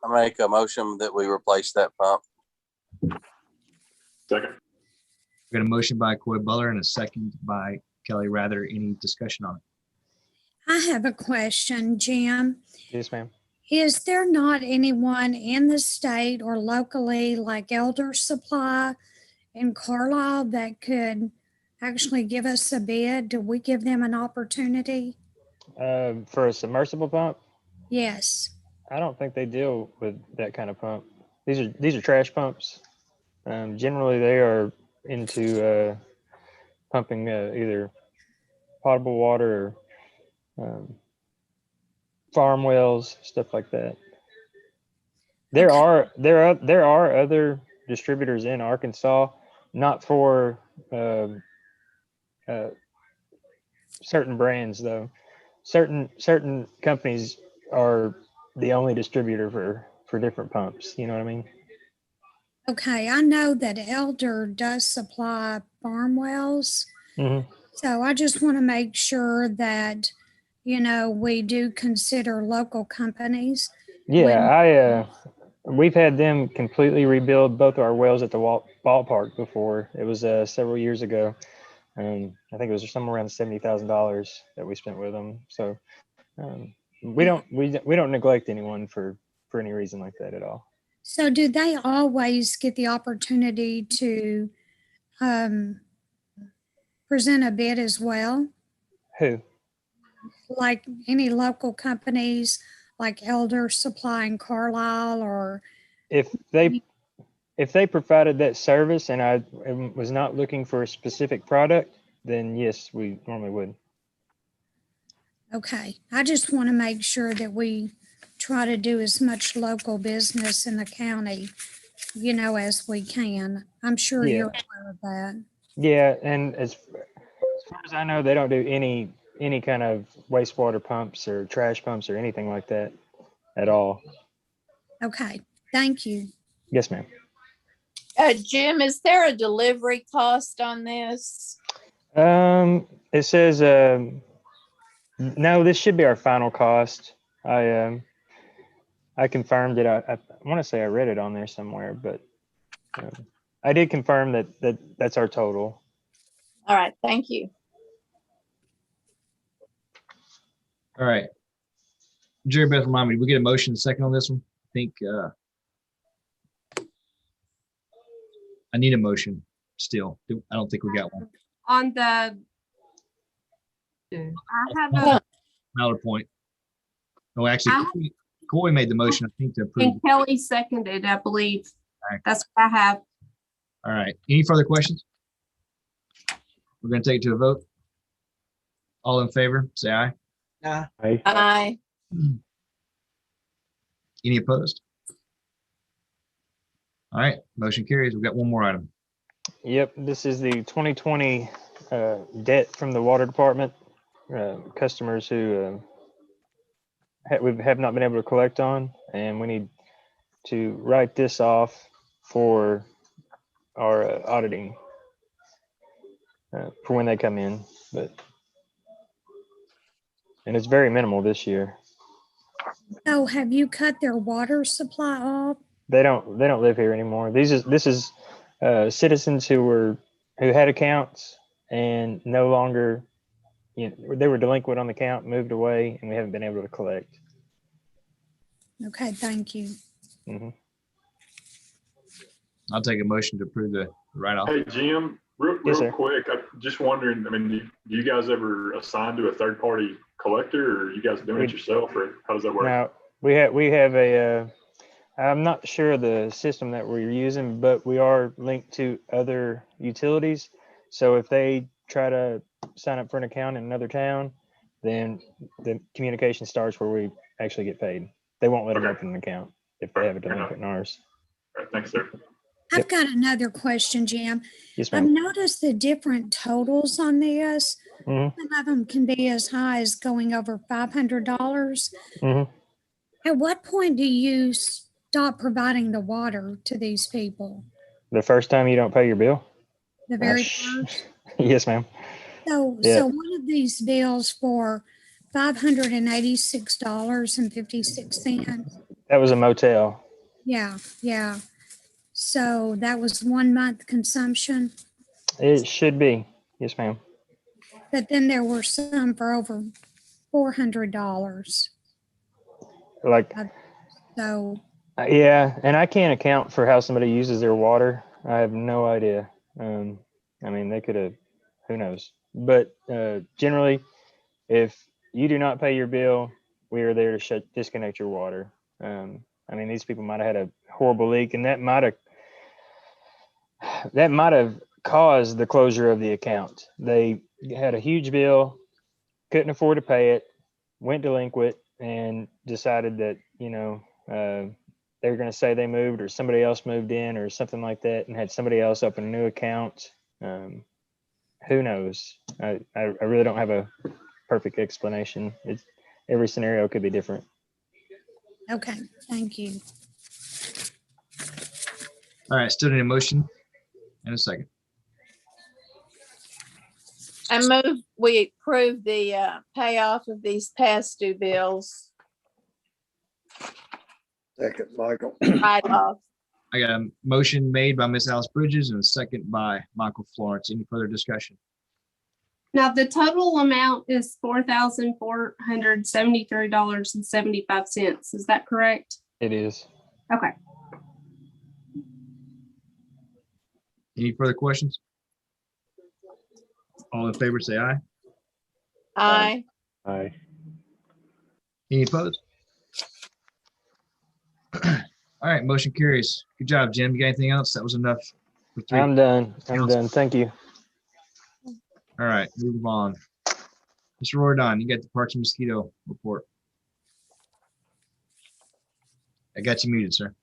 I make a motion that we replace that pump. Second. We got a motion by Coy Butler and a second by Kelly Rather. Any discussion on it? I have a question, Jim. Yes, ma'am. Is there not anyone in the state or locally like Elder Supply in Carlisle that could actually give us a bid? Do we give them an opportunity? For a submersible pump, Yes. I don't think they deal with that kind of pump. These are trash pumps. Generally, they are into pumping either potable water or farm wells, stuff like that. There are other distributors in Arkansas, not for certain brands though. Certain companies are the only distributor for different pumps. You know what I mean? Okay, I know that Elder does supply farm wells. Mm-hmm. So I just want to make sure that, we do consider local companies. Yeah, we've had them completely rebuild both our wells at the ballpark before. It was several years ago. I think it was somewhere around $70,000 that we spent with them. So we don't neglect anyone for any reason like that at all. So do they always get the opportunity to present a bid as well? Who? Like any local companies like Elder Supply in Carlisle or, If they provided that service and I was not looking for a specific product, then yes, we normally would. okay. I just want to make sure that we try to do as much local business in the county, as we can. I'm sure Yeah. you're aware of that. Yeah, and as far as I know, they don't do any kind of wastewater pumps or trash pumps or anything like that at all. Okay, thank you. Yes, ma'am. Jim, is there a delivery cost on this? It says no. This should be our final cost. I confirmed it. I want to say I read it on there somewhere, but I did confirm that's our total. All right, thank you. All right. Jerry Beth, remind me, did we get a motion second on this one? I think I need a motion still. I don't think we got one. On the, I have a, Mallard Point. No, actually, Corey made the motion, I think, to approve. and Kelly seconded, I believe. Right. That's what I have. All right. Any further questions? We're going to take it to a vote. All in favor, say aye. Aye. Aye. Any opposed? All right, motion carries. We've got one more item. Yep, this is the 2020 debt from the water department. Customers who we have not been able to collect on, and we need to write this off for our auditing for when they come in. And it's very minimal this year. Oh, have you cut their water supply off? They don't live here anymore. This is citizens who had accounts and no longer, they were delinquent on the account, moved away, and we haven't been able to collect. Okay, thank you. Mm-hmm. I'll take a motion to approve the write-off. Hey, Jim, real Yes, sir. quick, I'm just wondering, I mean, do you guys ever assign to a third-party collector, or are you guys doing it yourself, or how does that work? Now, we have a, I'm not sure the system that we're using, but we are linked to other utilities. So if they try to sign up for an account in another town, then the communication starts where we actually get paid. They won't let them open an account if they have a delinquent in ours. All right, thanks, sir. I've got another question, Jim. Yes, I've ma'am. noticed the different totals on this. Mhm. Some of them can be as high as going over $500. Mm-hmm. At what point do you stop providing the water to these people? The first time you don't pay your bill? The very first? Yes, ma'am. So, Yeah. so one of these bills for $586.56. That was a motel. Yeah, yeah. So that was 1 month consumption, It should be. Yes, ma'am. but then there were some for over $400. Like, So, yeah, and I can't account for how somebody uses their water. I have no idea. I mean, they could have, who knows? But generally, if you do not pay your bill, we are there to disconnect your water. I mean, these people might have had a horrible leak, and that might have caused the closure of the account. They had a huge bill, couldn't afford to pay it, went delinquent, and decided that, they were going to say they moved or somebody else moved in or something like that, and had somebody else open a new account. Who knows? I really don't have a perfect explanation. Every scenario could be different. okay, thank you. All right, still need a motion and a second. I move we approve the payoff of these past due bills. Second, Michael. Write off. I got a motion made by Ms. Alice Bridges and a second by Michael Florence. Any further discussion? Now, the total amount is $4,473.75. Is that correct? It is. Okay. Any further questions? All in favor, say aye. Aye. Aye. Any opposed? All right, motion carries. Good job, Jim. You got anything else? That was enough for 3. I'm done. I'm Council. done. Thank you. All right, move on. Mr. Roydon, you got the Parks and Mosquito report. I got you muted, sir.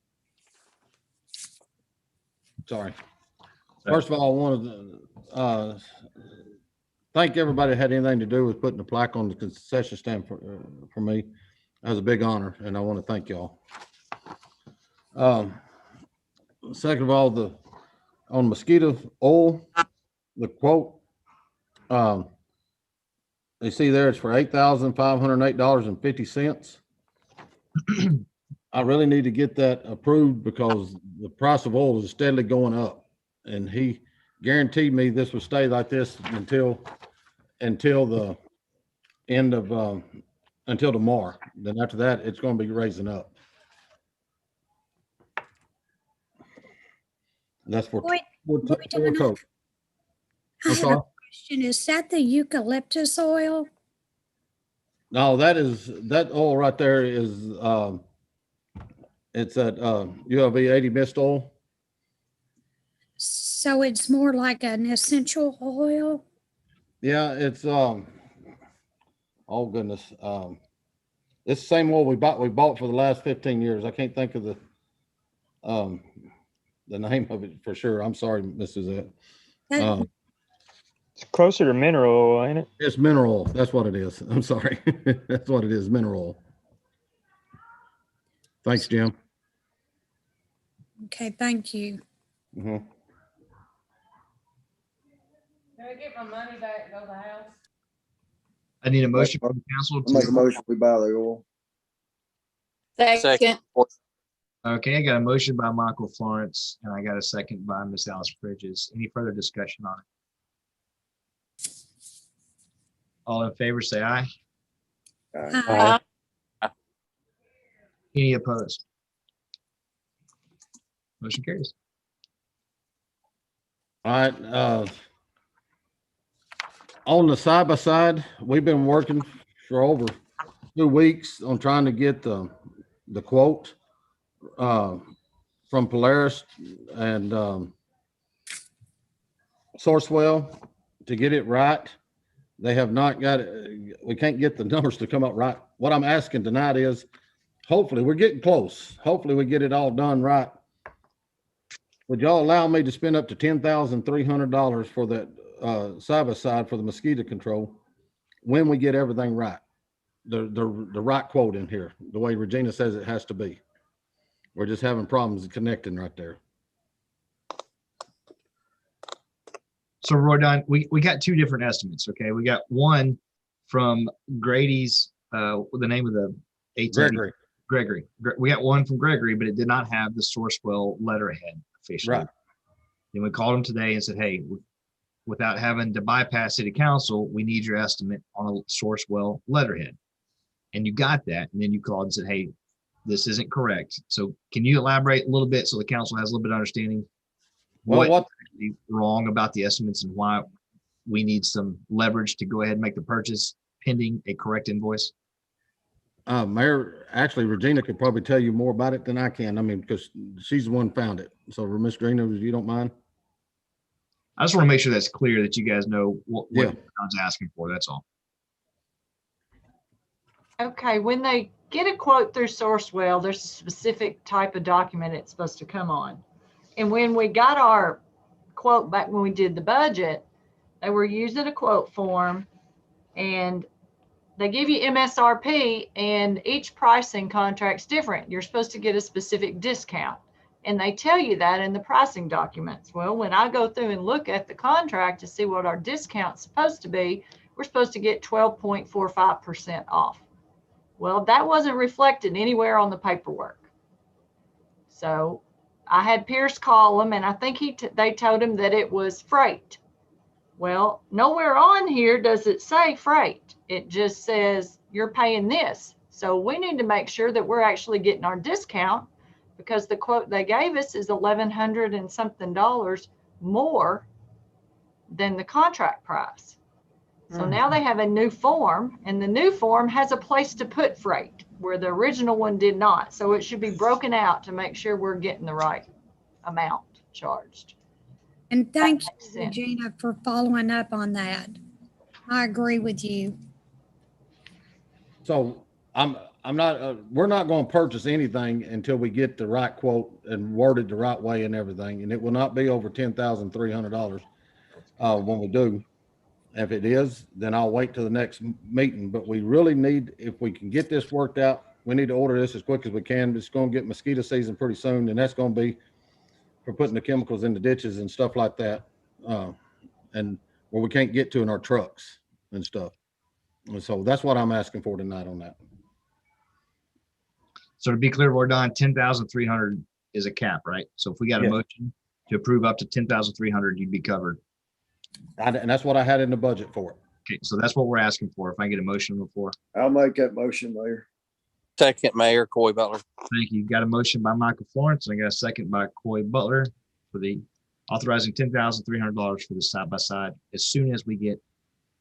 Sorry. First of all, I wanted to thank everybody that had anything to do with putting the plaque on the concession stand for me. That was a big honor, and I want to thank y'all. Second of all, on mosquito oil, the quote, you see there, it's for $8,508.50. I really need to get that approved because the price of oil is steadily going up. And he guaranteed me this would stay like this until the end of, until tomorrow. Then after that, it's going to be raising up. That's for Boy, total. I have a question. Is that the eucalyptus oil? No, that oil right there is it's that ULV 80 mist oil. So it's more like an essential oil? Yeah, it's oh goodness. It's the same oil we bought for the last 15 years. I can't think of the name of it for sure. I'm sorry, Mrs. It's closer to mineral oil, ain't it? It's mineral oil. That's what it is. I'm sorry. That's what it is, mineral oil. Thanks, Jim. Okay, thank you. Mm-hmm. Can I get my money back, go to the house? I need a motion from the council I'll make a to, motion, we buy the oil. Second. okay, I got a motion by Michael Florence and I got a second by Miss Alice Bridges. Any further discussion on it? All in favor, say aye. Aye. Any opposed? Motion carries. All right. On the side by side, we've been working for over 2 weeks on trying to get the quote from Polaris and Sourcewell to get it right. They have not got it. We can't get the numbers to come up right. What I'm asking tonight is, hopefully, we're getting close. Hopefully, we get it all done right. Would y'all allow me to spend up to $10,300 for that side by side for the mosquito control when we get everything right? The right quote in here, the way Regina says it has to be. We're just having problems connecting right there. So Roydon, we got 2 different estimates. Okay, we got one from Grady's, the name of the Gregory. We got one from Gregory, but it did not have the Sourcewell letterhead officially. Right. Then we called him today and said, hey, without having to bypass city council, we need your estimate on a Sourcewell letterhead. And you got that. And then you called and said, hey, this isn't correct. So can you elaborate a little bit so the council has a little bit of understanding what's wrong about the estimates and why we need some leverage to go ahead and make the purchase pending a correct invoice? Mayor, actually, Regina could probably tell you more about it than I can. I mean, because she's the one who found it. So, Miss Regina, if you don't mind. I just want to make sure that's clear that you guys know what John's asking for. That's all. Okay, when they get a quote through Sourcewell, there's a specific type of document it's supposed to come on. And when we got our quote back when we did the budget, they were using a quote form and they give you MSRP and each pricing contract's different. You're supposed to get a specific discount and they tell you that in the pricing documents. Well, when I go through and look at the contract to see what our discount's supposed to be, we're supposed to get 12.45% off. Well, that wasn't reflected anywhere on the paperwork. So I had Pierce call him and I think they told him that it was freight. Well, nowhere on here does it say freight. It just says you're paying this. So we need to make sure that we're actually getting our discount because the quote they gave us is $1,100 and something more than the contract price. So now they have a new form and the new form has a place to put freight. where the original one did not. So it should be broken out to make sure we're getting the right amount charged. And thank you, makes sense. Regina, for following up on that. I agree with you. So I'm not, we're not going to purchase anything until we get the right quote and worded the right way and everything. And it will not be over $10,300 when we do. If it is, then I'll wait till the next meeting. But we really need, if we can get this worked out, we need to order this as quick as we can. It's going to get mosquito season pretty soon, and that's going to be for putting the chemicals in the ditches and stuff like that, and where we can't get to in our trucks and stuff. And so that's what I'm asking for tonight on that. So to be clear, we're done. 10,300 is a cap, right? So if we got a Yes. motion to approve up to 10,300, you'd be covered. And that's what I had in the budget for it. Okay, so that's what we're asking for. If I get a motion before. I'll make that motion, Mayor. Second, Mayor Coy Butler. Thank you. Got a motion by Michael Florence, and I got a second by Coy Butler for the authorizing $10,300 for the side-by-side as soon as we get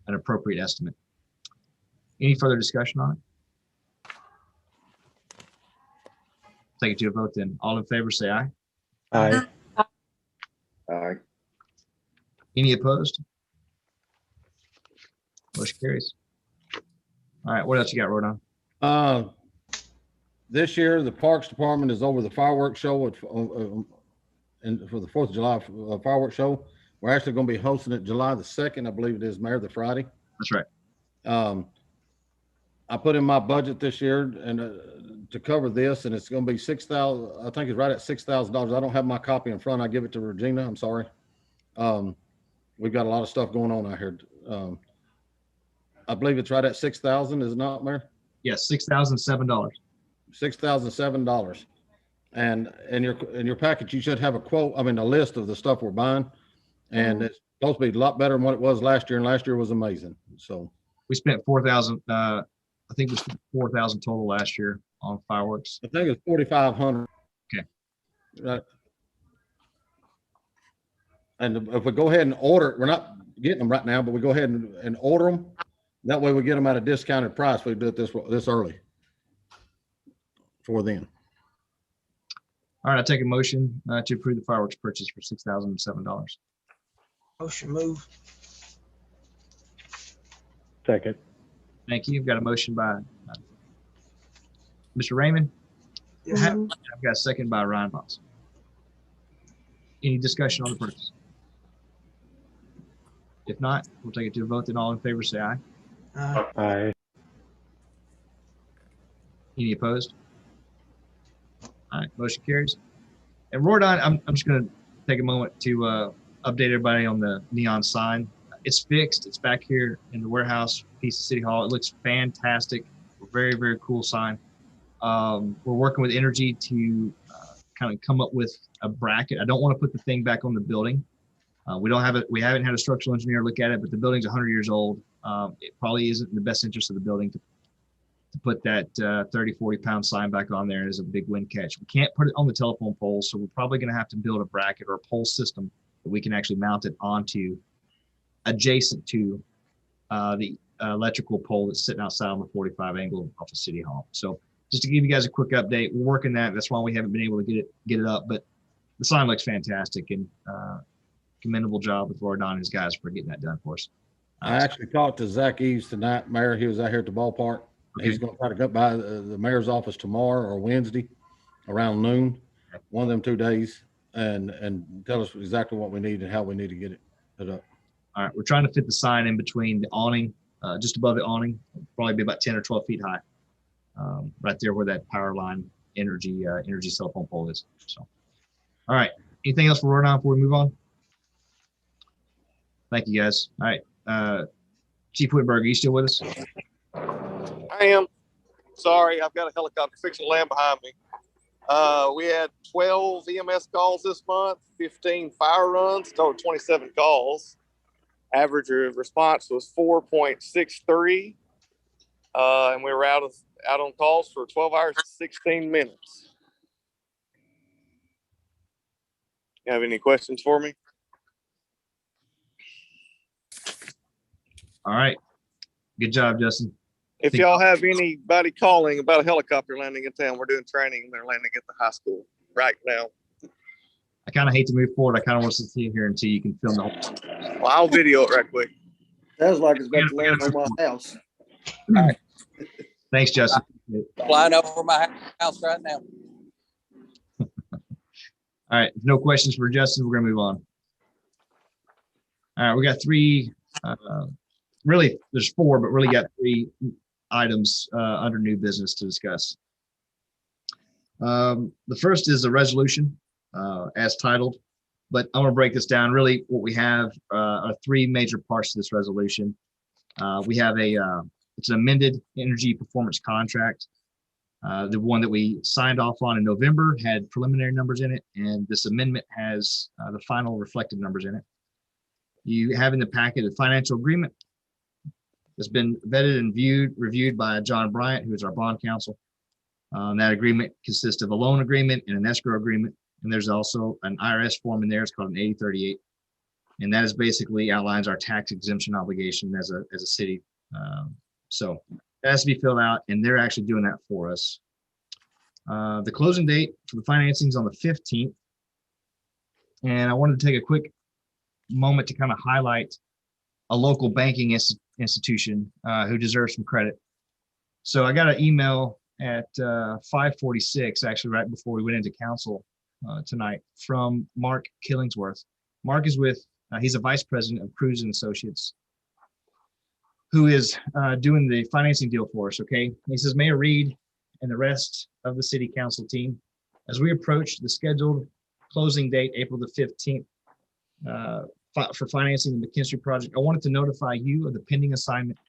an appropriate estimate. Any further discussion on it? Take it to a vote then. All in favor, say aye. Aye. Aye. Any opposed? Motion carries. All right, what else you got, Rodon? This year, the Parks Department is over the fireworks show and for the 4th of July fireworks show. We're actually going to be hosting it July the 2nd, I believe it is, Mayor, the Friday. That's right. I put in my budget this year and to cover this, and it's going to be $6,000. I think it's right at $6,000. I don't have my copy in front. I give it to Regina. I'm sorry. We've got a lot of stuff going on out here. I believe it's right at 6,000, is it not, Mayor? Yes, $6,007. $6,007. And in your package, you should have a quote, I mean, a list of the stuff we're buying. And it's supposed to be a lot better than what it was last year. And last year was amazing. So We spent 4,000, I think we spent 4,000 total last year on fireworks. I think it's 4,500. Okay. Right. And if we go ahead and order, we're not getting them right now, but we go ahead and order them. That way we get them at a discounted price. We do it this early for them. All right, I take a motion to approve the fireworks purchase for $6,007. Motion move. Second. Thank you. I've got a motion by Mr. Raymond. I've got a second by Ryan Voss. Any discussion on the purchase? If not, we'll take it to a vote. Then all in favor, say aye. Aye. Any opposed? All right, motion carries. And Rodon, I'm just going to take a moment to update everybody on the neon sign. It's fixed. It's back here in the warehouse piece of City Hall. It looks fantastic. Very, very cool sign. We're working with Energy to kind of come up with a bracket. I don't want to put the thing back on the building. We haven't had a structural engineer look at it, but the building's 100 years old. It probably isn't in the best interest of the building to put that 30, 40 pound sign back on there as a big wind catch. We can't put it on the telephone pole, so we're probably going to have to build a bracket or a pole system that we can actually mount it onto adjacent to the electrical pole that's sitting outside on the 45 angle off of City Hall. So just to give you guys a quick update, we're working that. That's why we haven't been able to get it up, but the sign looks fantastic, and commendable job with Rodon and his guys for getting that done for us. I actually talked to Zach Eves tonight, Mayor. He was out here at the ballpark. Okay. He's going to try to go by the mayor's office tomorrow or Wednesday around noon, one of them 2 days, and tell us exactly what we need and how we need to get it up. All right, we're trying to fit the sign in between the awning, just above the awning, probably be about 10 or 12 feet high, right there where that power line energy cell phone pole is. So, all right, anything else for Rodon before we move on? Thank you, guys. All right, Chief Whitberg, are you still with us? I am. Sorry, I've got a helicopter fixing to land behind me. We had 12 EMS calls this month, 15 fire runs, total 27 calls. Average response was 4.63. And we were out on calls for 12 hours and 16 minutes. You have any questions for me? All right, good job, Justin. If y'all have anybody calling about a helicopter landing in town, we're doing training and they're landing at the high school right now. I kind of hate to move forward. I kind of want to sit here until you can film the whole. Well, I'll video it right quick. Sounds like it's about to land on my house. Thanks, Justin. Flying over my house right now. All right, no questions for Justin. We're gonna move on. All right, we got three, really, there's four, but really got three items under new business to discuss. The first is a resolution as titled, but I want to break this down. Really, what we have are three major parts to this resolution. We have it's an amended energy performance contract. The one that we signed off on in November had preliminary numbers in it, and this amendment has the final reflected numbers in it. You have in the packet a financial agreement that's been vetted and reviewed by John Bryant, who is our bond counsel. That agreement consists of a loan agreement and an escrow agreement, and there's also an IRS form in there. It's called an 8038, and that is basically outlines our tax exemption obligation as a city. So it has to be filled out, and they're actually doing that for us. The closing date for the financing is on the 15th, and I wanted to take a quick moment to kind of highlight a local banking institution who deserves some credit. So I got an email at 5:46, actually right before we went into council tonight, from Mark Killingsworth. Mark is with, he's a vice president of Cruz and Associates, who is doing the financing deal for us, okay? He says, Mayor Reed and the rest of the city council team, as we approach the scheduled closing date, April the 15th, for financing the McKinstry project, I wanted to notify you of the pending assignment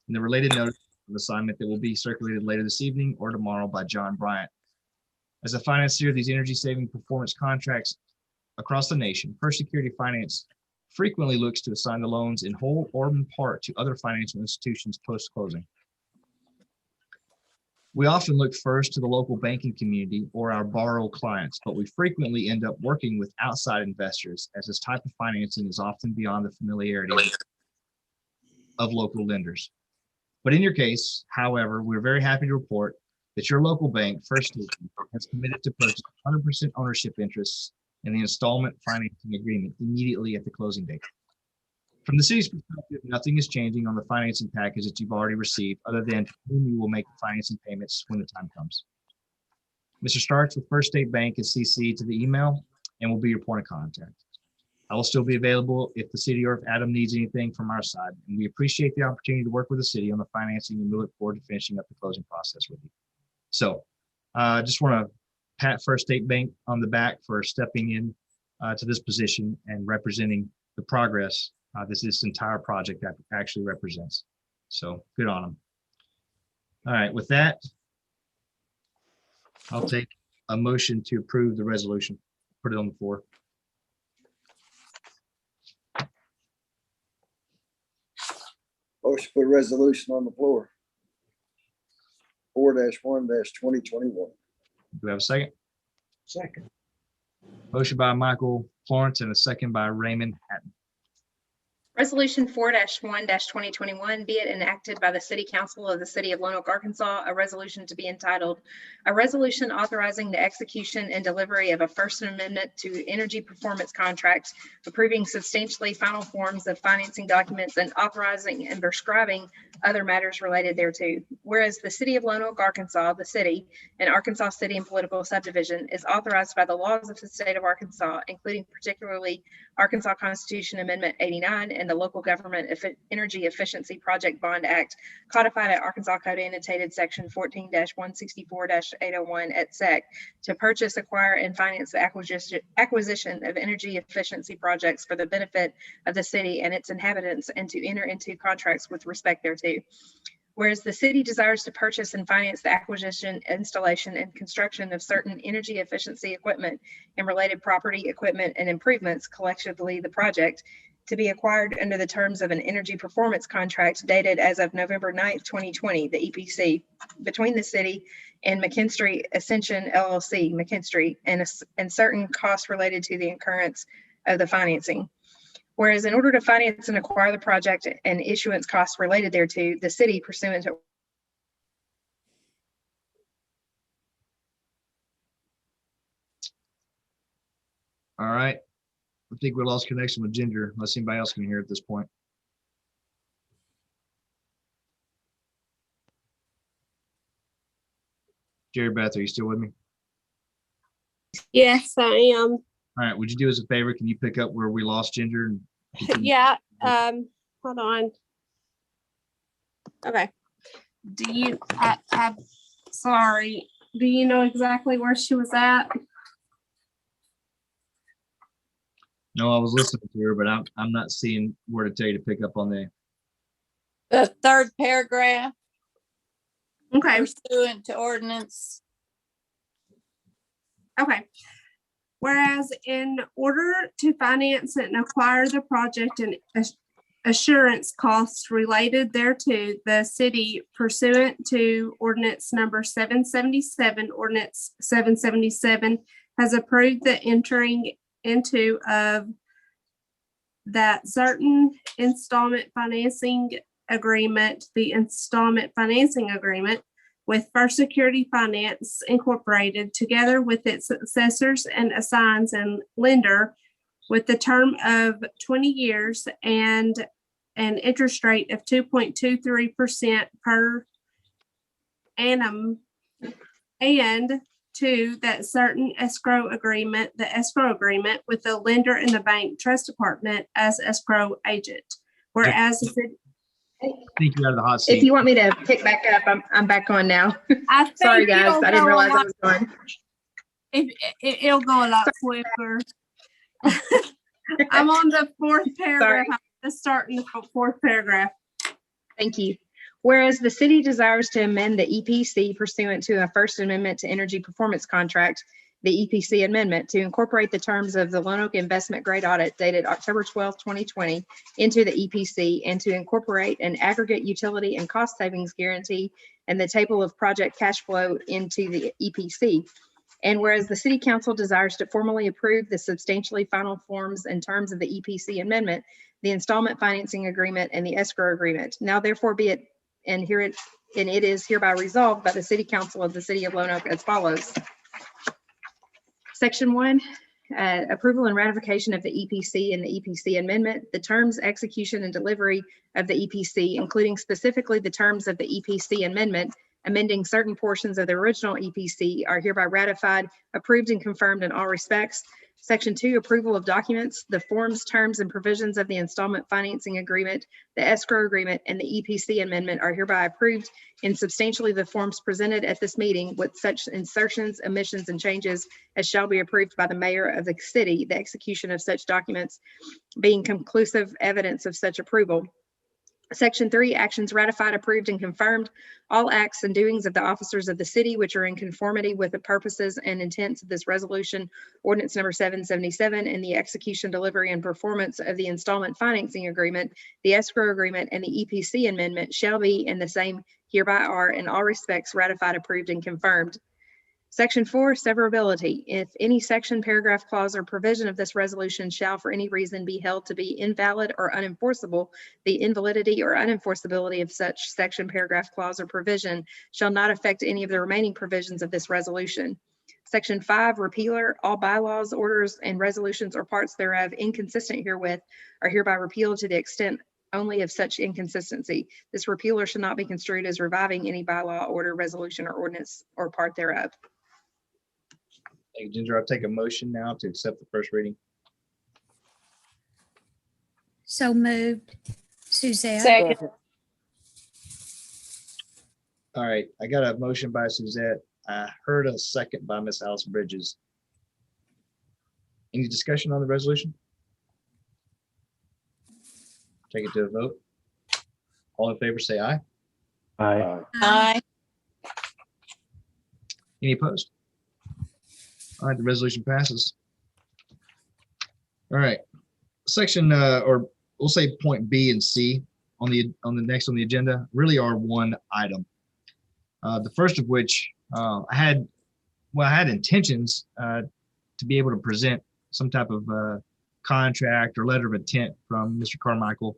and the related notice of assignment that will be circulated later this evening or tomorrow by John Bryant. As a financier of these energy saving performance contracts across the nation, First Security Finance frequently looks to assign the loans in whole or in part to other financial institutions post-closing. We often look first to the local banking community or our borrow clients, but we frequently end up working with outside investors, as this type of financing is often beyond the familiarity of local lenders. But in your case, however, we're very happy to report that your local bank, First State, has committed to purchase 100% ownership interests in the installment financing agreement immediately at the closing date. From the city's perspective, nothing is changing on the financing package that you've already received, other than to whom you will make the financing payments when the time comes. Mr. Starks with First State Bank is CC'd to the email and will be your point of contact. I will still be available if the city or if Adam needs anything from our side, and we appreciate the opportunity to work with the city on the financing, and we look forward to finishing up the closing process with you. So just want to pat First State Bank on the back for stepping in to this position and representing the progress this entire project actually represents. So good on them. All right, with that, I'll take a motion to approve the resolution. Put it on the floor. Motion to put resolution on the floor. 4-1-2021. Do we have a second? Second. Motion by Michael Florence and a second by Raymond Hatton. Resolution 4-1-2021, be it enacted by the City Council of the City of Lone Oak, Arkansas, a resolution to be entitled, a resolution authorizing the execution and delivery of a First Amendment to Energy Performance Contract, approving substantially final forms of financing documents, and authorizing and prescribing other matters related thereto. Whereas the City of Lone Oak, Arkansas, the city, and Arkansas City and Political Subdivision is authorized by the laws of the state of Arkansas, including particularly Arkansas Constitution Amendment 89 and the Local Government Energy Efficiency Project Bond Act, codified at Arkansas Code Annotated Section 14-164-801 et sec, to purchase, acquire, and finance the acquisition of energy efficiency projects for the benefit of the city and its inhabitants, and to enter into contracts with respect thereto. Whereas the city desires to purchase and finance the acquisition, installation, and construction of certain energy efficiency equipment and related property, equipment, and improvements, collectively the project, to be acquired under the terms of an energy performance contract dated as of November 9th, 2020, the EPC, between the city and McKinstry Ascension LLC, McKinstry, and certain costs related to the incurrence of the financing. Whereas in order to finance and acquire the project and issuance costs related thereto, the city, pursuant to All right. I think we lost connection with Ginger, unless anybody else can hear at this point. Jerry Beth, are you still with me? Yes, I am. All right. Would you do us a favor? Can you pick up where we lost Ginger? And continue? Yeah, hold on. Okay. Do you, I'm sorry. Do you know exactly where she was at? No, I was listening to her, but I'm not seeing where to tell you to pick up on the. The third paragraph, Okay. pursuant to ordinance. Okay. Whereas in order to finance and acquire the project and assurance costs related thereto, the city pursuant to ordinance number 777, ordinance 777 has approved the entering into of that certain installment financing agreement, the installment financing agreement with First Security Finance Incorporated, together with its successors and assigns and lender, with the term of 20 years and an interest rate of 2.23% per annum, and two, that certain escrow agreement, the escrow agreement with the lender and the bank trust department as escrow agent. Whereas the city, I think you're out of the hot If seat. you want me to pick back up, I'm back on now. I think Sorry, guys. it'll I didn't go a realize I lot- was gone. It'll go a lot quicker. I'm on the fourth paragraph. I'm just starting the fourth paragraph. Thank you. Whereas the city desires to amend the EPC pursuant to a First Amendment to Energy Performance Contract, the EPC amendment, to incorporate the terms of the Lone Oak Investment Grade Audit dated October 12, 2020 into the EPC, and to incorporate an aggregate utility and cost savings guarantee and the table of project cash flow into the EPC. And whereas the city council desires to formally approve the substantially final forms and terms of the EPC amendment, the installment financing agreement, and the escrow agreement, now therefore be it and it is hereby resolved by the city council of the city of Lone Oak as follows. Section 1, approval and ratification of the EPC and the EPC amendment. The terms, execution, and delivery of the EPC, including specifically the terms of the EPC amendment, amending certain portions of the original EPC, are hereby ratified, approved, and confirmed in all respects. Section 2, approval of documents. The forms, terms, and provisions of the installment financing agreement, the escrow agreement, and the EPC amendment are hereby approved in substantially the forms presented at this meeting, with such insertions, omissions, and changes as shall be approved by the mayor of the city, the execution of such documents being conclusive evidence of such approval. Section 3, actions ratified, approved, and confirmed. All acts and doings of the officers of the city which are in conformity with the purposes and intents of this resolution, ordinance number 777, and the execution, delivery, and performance of the installment financing agreement, the escrow agreement, and the EPC amendment shall be, and the same hereby are, in all respects ratified, approved, and confirmed. Section 4, severability. If any section, paragraph, clause, or provision of this resolution shall for any reason be held to be invalid or unenforceable, the invalidity or unenforceability of such section, paragraph, clause, or provision shall not affect any of the remaining provisions of this resolution. Section 5, repealer. All bylaws, orders, and resolutions or parts thereof inconsistent herewith are hereby repealed to the extent only of such inconsistency. This repealer shall not be construed as reviving any bylaw, order, resolution, or ordinance or part thereof. Thank you, Ginger. I'll take a motion now to accept the first reading. So moved. Suzette. Second. All right, I got a motion by Suzette. I heard a second by Miss Alice Bridges. Any discussion on the resolution? Take it to a vote. All in favor, say aye. Aye. Aye. Any opposed? All right, the resolution passes. All right, section or we'll say point B and C on the next on the agenda really are one item. The first of which I had intentions to be able to present some type of contract or letter of intent from Mr. Carmichael.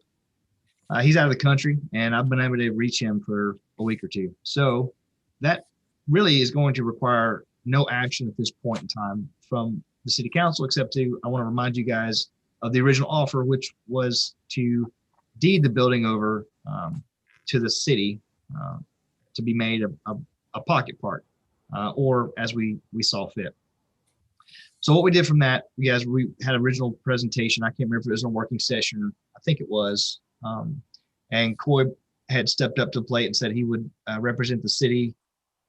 He's out of the country, and I've been able to reach him for a week or two. So that really is going to require no action at this point in time from the city council, except I want to remind you guys of the original offer, which was to deed the building over to the city to be made a pocket park, or as we saw fit. So what we did from that, we had an original presentation. I can't remember if it was a working session. I think it was. And Coy had stepped up to the plate and said he would represent the city.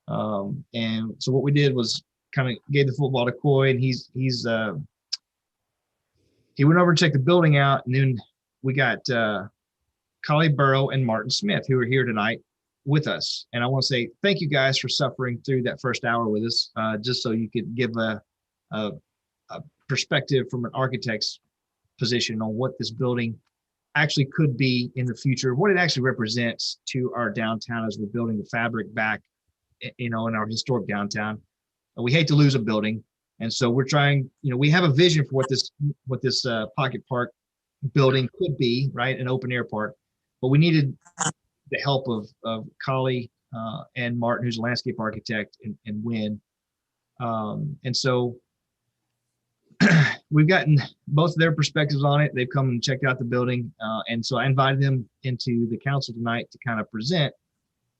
And so what we did was kind of gave the football to Coy, and he went over and checked the building out. And then we got Collie Burrow and Martin Smith, who are here tonight with us. And I want to say thank you guys for suffering through that first hour with us, just so you could give a perspective from an architect's position on what this building actually could be in the future, what it actually represents to our downtown as we're building the fabric back, in our historic downtown. We hate to lose a building. And so we're trying, we have a vision for what this pocket park building could be, right? An open air park, but we needed the help of Collie and Martin, who's a landscape architect, and Wynn. And so we've gotten both of their perspectives on it. They've come and checked out the building. And so I invited them into the council tonight to kind of present.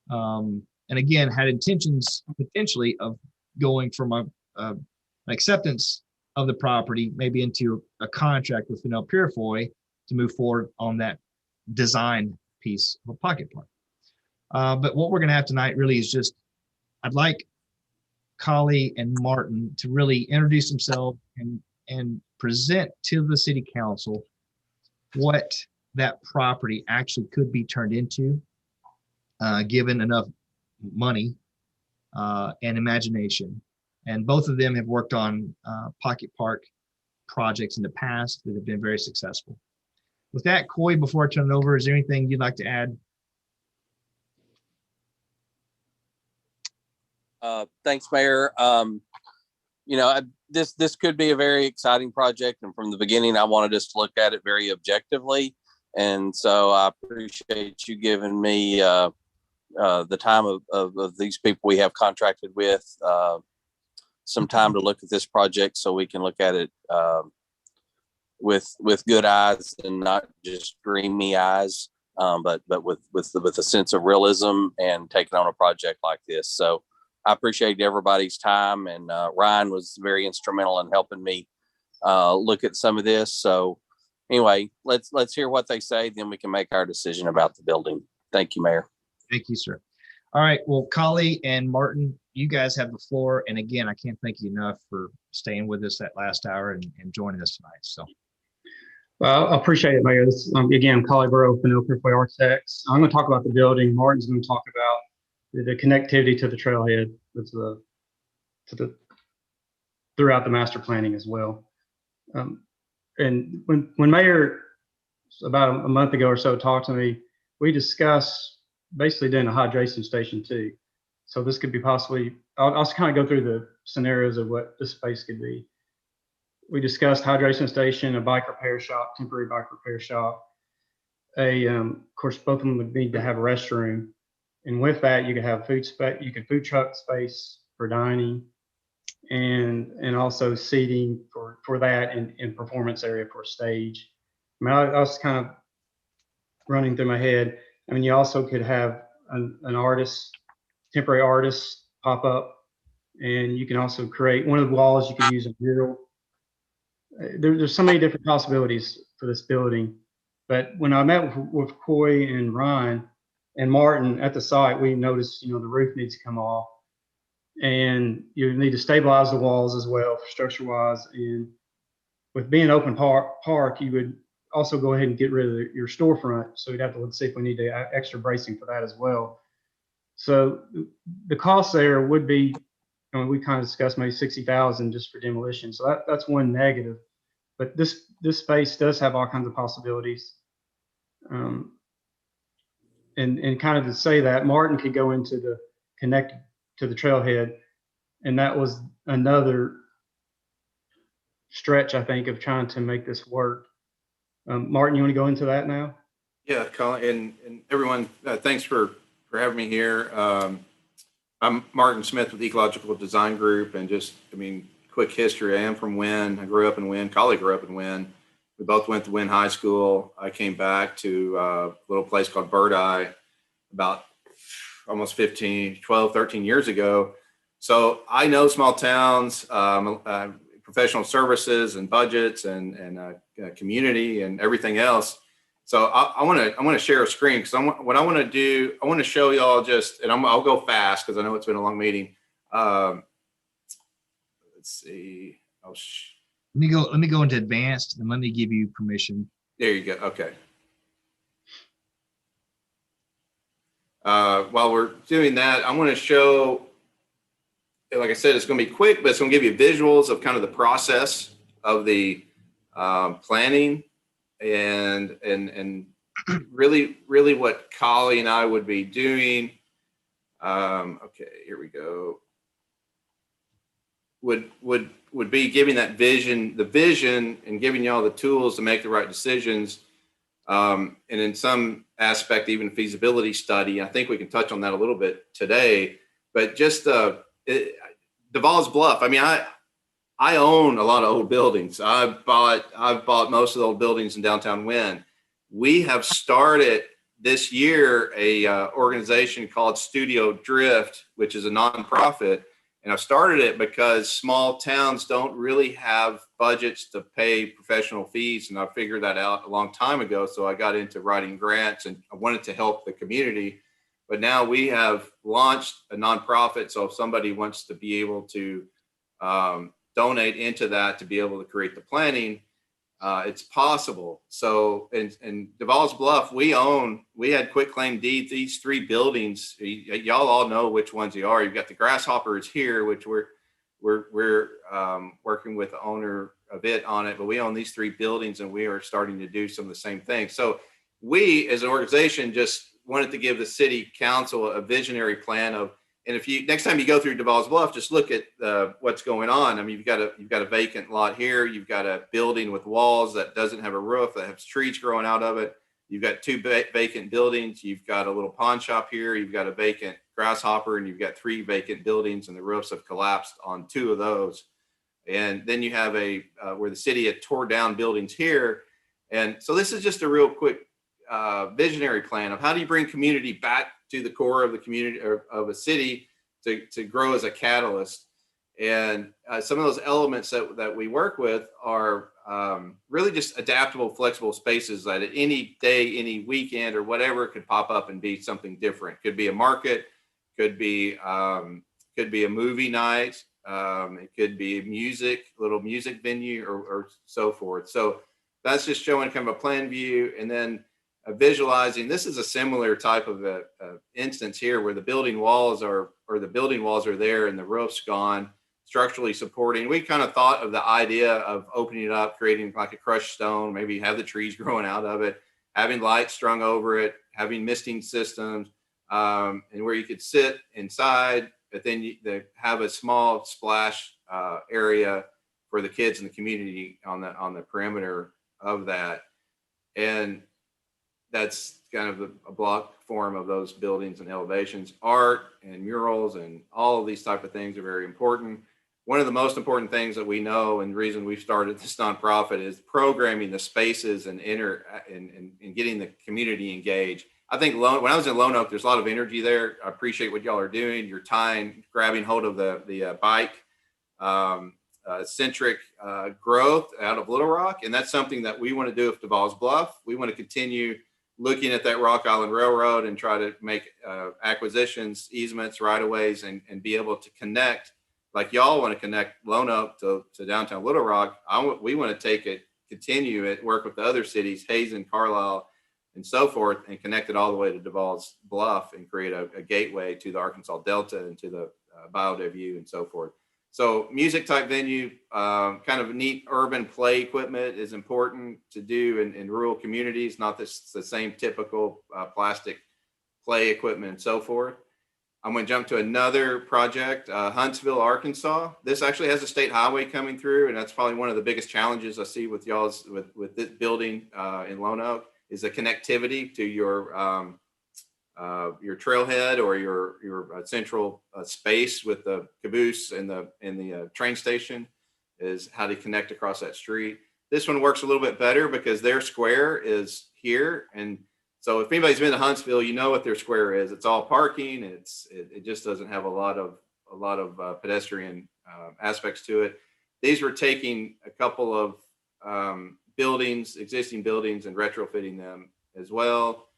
And again, had intentions potentially of going from an acceptance of the property, maybe into a contract with Fennell Purifoy to move forward on that design piece of a pocket park. But what we're going to have tonight really is just, I'd like Collie and Martin to really introduce themselves and present to the city council what that property actually could be turned into, given enough money and imagination. And both of them have worked on pocket park projects in the past that have been very successful. With that, Coy, before I turn it over, is there anything you'd like to add? Thanks, Mayor. This could be a very exciting project, and from the beginning, I wanted us to look at it very objectively. And so I appreciate you giving me the time of these people we have contracted with, some time to look at this project so we can look at it with good eyes and not just dreamy eyes, but with a sense of realism and taking on a project like this. So I appreciate everybody's time, and Ryan was very instrumental in helping me look at some of this. So anyway, let's hear what they say, then we can make our decision about the building. Thank you, Mayor. Thank you, sir. All right, well, Collie and Martin, you guys have the floor. And again, I can't thank you enough for staying with us that last hour and joining us tonight. So. Well, I appreciate it, Mayor. This again, Collie Burrow, Fennell Purifoy Architects. I'm going to talk about the building. Martin's going to talk about the connectivity to the trailhead, throughout the master planning as well. And when Mayor about a month ago or so talked to me, we discussed basically doing a hydration station too. So this could be possibly, I'll kind of go through the scenarios of what this space could be. We discussed hydration station, a bike repair shop, temporary bike repair shop. Of course, both of them would need to have a restroom. And with that, you could have food truck space for dining, and also seating for that, and performance area for stage. I mean, I was kind of running through my head. I mean, you also could have an temporary artist pop up, and you can also create one of the walls. You could use a mural. There's so many different possibilities for this building. But when I met with Coy and Ryan and Martin at the site, we noticed, the roof needs to come off, and you need to stabilize the walls as well, structure wise. And with being open park, you would also go ahead and get rid of your storefront. So we'd have to see if we need extra bracing for that as well. So the cost there would be, we kind of discussed maybe $60,000 just for demolition. So that's one negative. But this space does have all kinds of possibilities. And kind of to say that, Martin could go into the connect to the trailhead, and that was another stretch, I think, of trying to make this work. Martin, you want to go into that now? Yeah, Colin, and everyone, thanks for having me here. I'm Martin Smith with Ecological Design Group, and quick history. I am from Wynn. I grew up in Wynn. Collie grew up in Wynn. We both went to Wynn High School. I came back to a little place called Bird Eye about almost 13 years ago. So I know small towns, professional services and budgets and community and everything else. So I want to share a screen because what I want to do, I want to show y'all just, and I'll go fast because I know it's been a long meeting. Let's see. Let me go into advanced and let me give you permission. There you go. Okay. While we're doing that, I want to show, like I said, it's going to be quick, but it's going to give you visuals of kind of the process of the planning and really what Collie and I would be doing. Okay, here we go. Would be giving that vision, and giving y'all the tools to make the right decisions. And in some aspect, even feasibility study. I think we can touch on that a little bit today, but just Devall's Bluff. I mean, I own a lot of old buildings. I've bought most of the old buildings in downtown Wynn. We have started this year a organization called Studio Drift, which is a nonprofit. And I've started it because small towns don't really have budgets to pay professional fees. And I figured that out a long time ago. So I got into writing grants and I wanted to help the community. But now we have launched a nonprofit. So if somebody wants to be able to donate into that to be able to create the planning, it's possible. So in Devall's Bluff, we had quitclaim deed these 3 buildings. Y'all all know which ones they are. You've got the Grasshoppers here, which we're working with the owner a bit on it, but we own these 3 buildings and we are starting to do some of the same things. So we as an organization just wanted to give the city council a visionary plan of, and if you next time you go through Devall's Bluff, just look at what's going on. I mean, you've got a vacant lot here. You've got a building with walls that doesn't have a roof, that has trees growing out of it. You've got 2 vacant buildings. You've got a little pawn shop here. You've got a vacant Grasshopper, and you've got 3 vacant buildings, and the roofs have collapsed on 2 of those. And then you have where the city had tore down buildings here. And so this is just a real quick visionary plan of how do you bring community back to the core of the community or of a city to grow as a catalyst. And some of those elements that we work with are really just adaptable, flexible spaces that at any day, any weekend or whatever could pop up and be something different. Could be a market, could be a movie night, it could be a little music venue or so forth. So that's just showing kind of a plan view, and then visualizing. This is a similar type of instance here where the building walls are there and the roof's gone, structurally supporting. We kind of thought of the idea of opening it up, creating like a crushed stone, maybe have the trees growing out of it, having lights strung over it, having misting systems, and where you could sit inside, but then have a small splash area for the kids in the community on the perimeter of that. And that's kind of a block form of those buildings and elevations. Art and murals and all of these type of things are very important. One of the most important things that we know, and the reason we've started this nonprofit, is programming the spaces and getting the community engaged. I think when I was in Lone Oak, there's a lot of energy there. I appreciate what y'all are doing. You're grabbing hold of the bike centric growth out of Little Rock. And that's something that we want to do with Devall's Bluff. We want to continue looking at that Rock Island Railroad and try to make acquisitions, easements, right-of-ways, and be able to connect, like y'all want to connect Lone Oak to downtown Little Rock. We want to continue it, work with the other cities, Hazen, Carlisle, and so forth, and connect it all the way to Devall's Bluff and create a gateway to the Arkansas Delta and to the Bayou View and so forth. So music type venue, kind of neat urban play equipment is important to do in rural communities, not the same typical plastic play equipment and so forth. I'm going to jump to another project, Huntsville, Arkansas. This actually has a state highway coming through, and that's probably one of the biggest challenges I see with y'all's with this building in Lone Oak is the connectivity to your trailhead or your central space with the caboose and the train station. is how to connect across that street. This one works a little bit better because their square is here. And so if anybody's been to Huntsville, you know what their square is. It's all parking. It just doesn't have a lot of pedestrian aspects to it. These were taking a couple of buildings, existing buildings, and retrofitting them as well.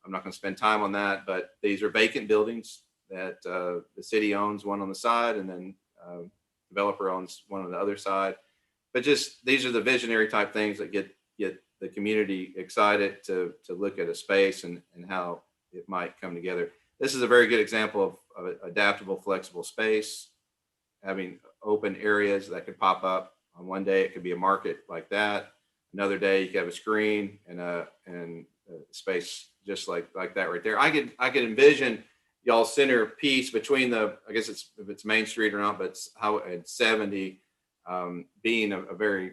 I'm not going to spend time on that, but these are vacant buildings that the city owns, one on the side, and then developer owns one on the other side. But just these are the visionary type things that get the community excited to look at a space and how it might come together. This is a very good example of an adaptable, flexible space, having open areas that could pop up. On one day, it could be a market like that. Another day, you could have a screen and a space just like that right there. I could envision y'all centerpiece between I guess if it's Main Street or not, but it's how at 70 being a very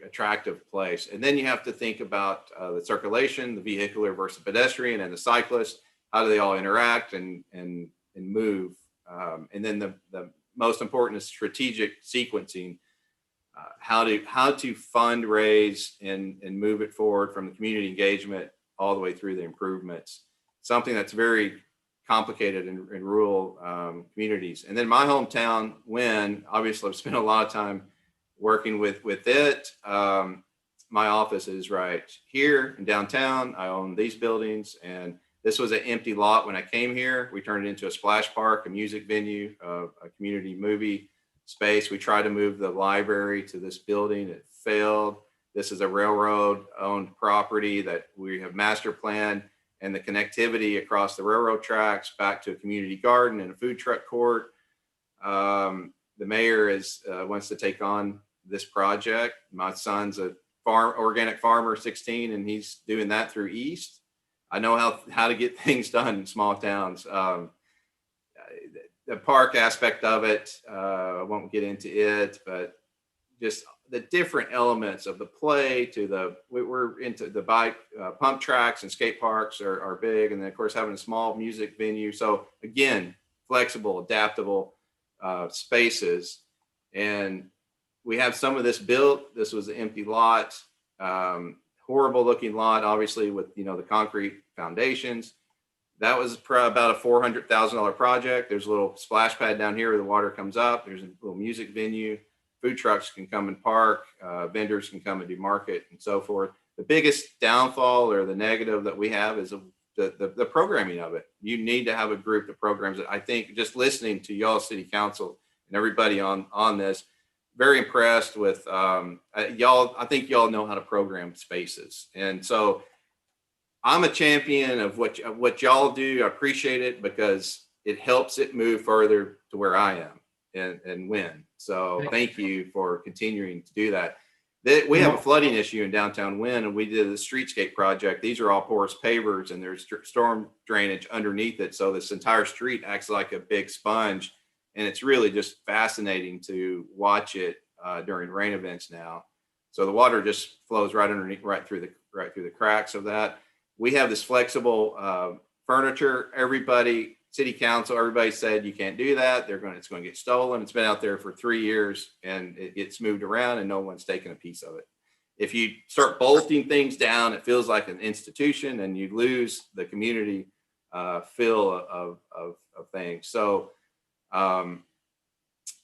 attractive place. And then you have to think about the circulation, the vehicular versus pedestrian, and the cyclist. How do they all interact and move? And then the most important is strategic sequencing. How to fundraise and move it forward from the community engagement all the way through the improvements. Something that's very complicated in rural communities. And then my hometown, Wynn, obviously I've spent a lot of time working with it. My office is right here in downtown. I own these buildings, and this was an empty lot when I came here. We turned it into a splash park, a music venue, a community movie space. We tried to move the library to this building. It failed. This is a railroad owned property that we have master planned, and the connectivity across the railroad tracks back to a community garden and a food truck court. The mayor wants to take on this project. My son's a organic farmer, 16, and he's doing that through East. I know how to get things done in small towns. The park aspect of it, I won't get into it, but just the different elements of the play to we're into the bike pump tracks and skate parks are big. And then of course having a small music venue. So again, flexible, adaptable spaces. And we have some of this built. This was an empty lot, horrible looking lot, obviously with, the concrete foundations. That was about a $400,000 project. There's a little splash pad down here where the water comes up. There's a little music venue. Food trucks can come and park. Vendors can come and do market and so forth. The biggest downfall or the negative that we have is the programming of it. You need to have a group that programs it. I think just listening to y'all city council and everybody on this, very impressed with y'all. I think y'all know how to program spaces. And so I'm a champion of what y'all do. I appreciate it because it helps it move further to where I am and win. So thank you for continuing to do that. We have a flooding issue in downtown Wynn, and we did the streetscape project. These are all porous pavers, and there's storm drainage underneath it. So this entire street acts like a big sponge, and it's really just fascinating to watch it during rain events now. So the water just flows right underneath, right through the cracks of that. We have this flexible furniture. City council, everybody said you can't do that. It's going to get stolen. It's been out there for 3 years and it gets moved around and no one's taken a piece of it. If you start bolting things down, it feels like an institution and you lose the community feel of things. So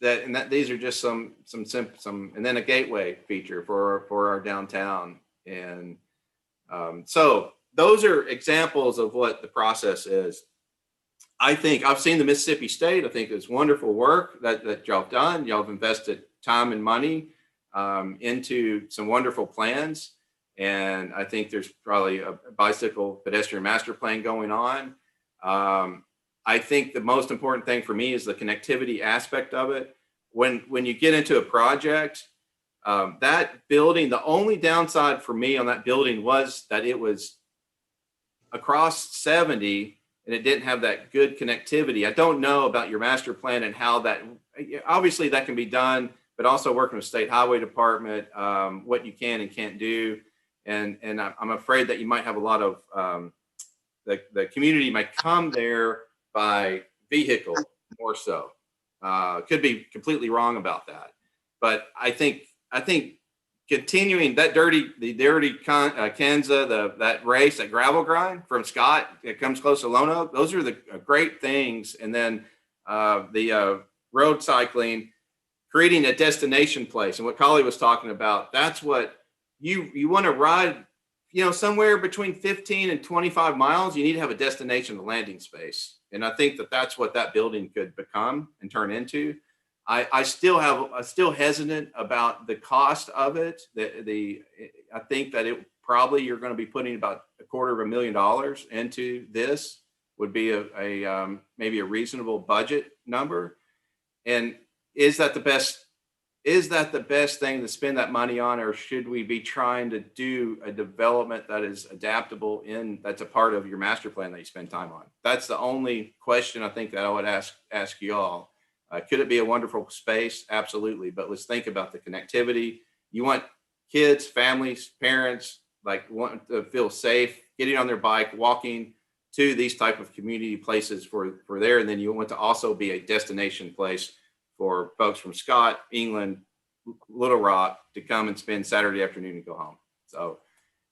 these are just some, and then a gateway feature for our downtown. And so those are examples of what the process is. I think I've seen the Mississippi State. I think it's wonderful work that y'all have done. Y'all have invested time and money into some wonderful plans. And I think there's probably a bicycle pedestrian master plan going on. I think the most important thing for me is the connectivity aspect of it. When you get into a project, that building, the only downside for me on that building was that it was across 70 and it didn't have that good connectivity. I don't know about your master plan and how that, obviously that can be done, but also working with state highway department, what you can and can't do. And I'm afraid that you might have a lot of, the community might come there by vehicle more so. Could be completely wrong about that. But I think continuing that the dirty Kenza, that race, that gravel grind from Scott, it comes close to Lone Oak. Those are the great things. And then the road cycling, creating a destination place. And what Collie was talking about, that's what you want to ride, somewhere between 15 and 25 miles, you need to have a destination, a landing space. And I think that's what that building could become and turn into. I still hesitant about the cost of it. I think that you're going to be putting about $250,000 into this, would be maybe a reasonable budget number. And is that the best thing to spend that money on, or should we be trying to do a development that is adaptable that's a part of your master plan that you spend time on? That's the only question I think that I would ask you all. Could it be a wonderful space? Absolutely. But let's think about the connectivity. You want kids, families, parents, want to feel safe, getting on their bike, walking to these type of community places for there. And then you want to also be a destination place for folks from Scott, England, Little Rock to come and spend Saturday afternoon and go home. So,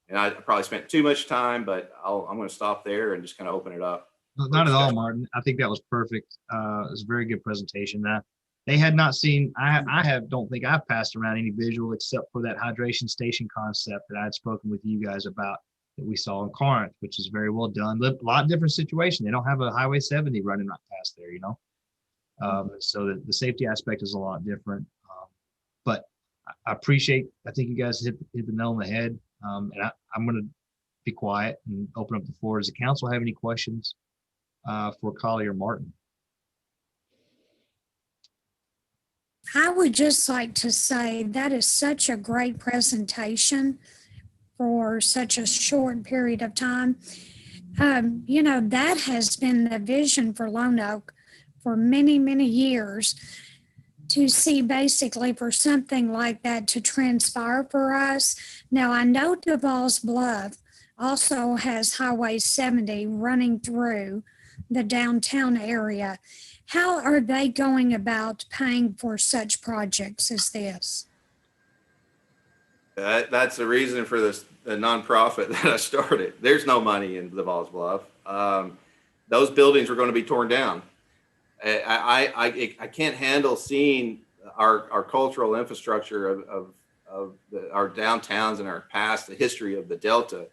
and I probably spent too much time, but I'm going to stop there and just kind of open it up. Not at all, Martin. I think that was perfect. It was a very good presentation. They had not seen, don't think I've passed around any visual except for that hydration station concept that I had spoken with you guys about that we saw in Corinth, which is very well done. A lot different situation. They don't have a Highway 70 running right past there, so the safety aspect is a lot different. But I think you guys hit the nail on the head. And I'm going to be quiet and open up the floor. Does the council have any questions for Collie or Martin? I would just like to say that is such a great presentation for such a short period of time. That has been the vision for Lone Oak for many, many years, to see basically for something like that to transpire for us. Now, I know Duval's Bluff also has Highway 70 running through the downtown area. How are they going about paying for such projects as this? That's the reason for the nonprofit that I started. There's no money in Duval's Bluff. Those buildings are going to be torn down. I can't handle seeing our cultural infrastructure of our downtowns and our past, the history of the Delta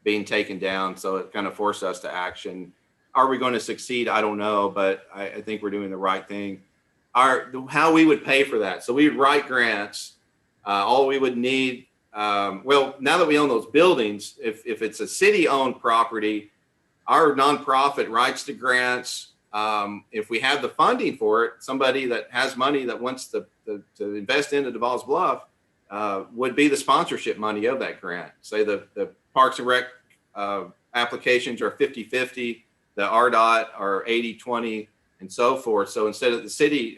being taken down. So it kind of forced us to action. Are we going to succeed? I don't know, but I think we're doing the right thing. How we would pay for that. So we would write grants. All we would need, now that we own those buildings, if it's a city-owned property, our nonprofit writes the grants. If we have the funding for it, somebody that has money that wants to invest into Duval's Bluff would be the sponsorship money of that grant. Say the Parks and Rec applications are 50-50, the RDOT are 80-20, and so forth. So instead of the city,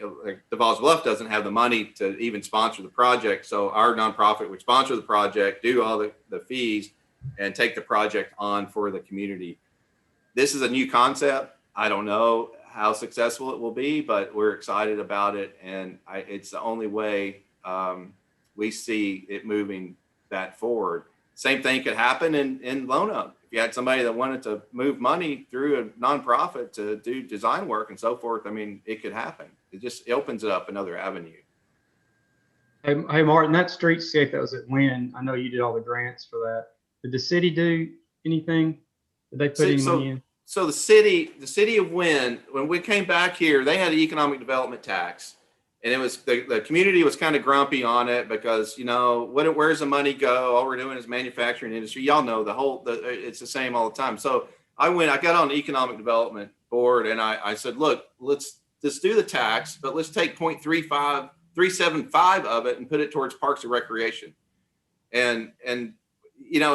Duval's Bluff doesn't have the money to even sponsor the project. So our nonprofit would sponsor the project, do all the fees, and take the project on for the community. This is a new concept. I don't know how successful it will be, but we're excited about it. And it's the only way we see it moving that forward. Same thing could happen in Lone Oak. If you had somebody that wanted to move money through a nonprofit to do design work and so forth, it could happen. It opens it up another avenue. Hey, Martin, that streetscape that was at Wynn, I know you did all the grants for that. Did the city do anything? Did they put any money in? So the city of Wynn, when we came back here, they had an economic development tax, and it was the community was kind of grumpy on it because where's the money go? All we're doing is manufacturing industry. Y'all know it's the same all the time. So I got on the economic development board and I said, look, let's do the tax, but let's take 0.375 of it and put it towards parks and recreation. And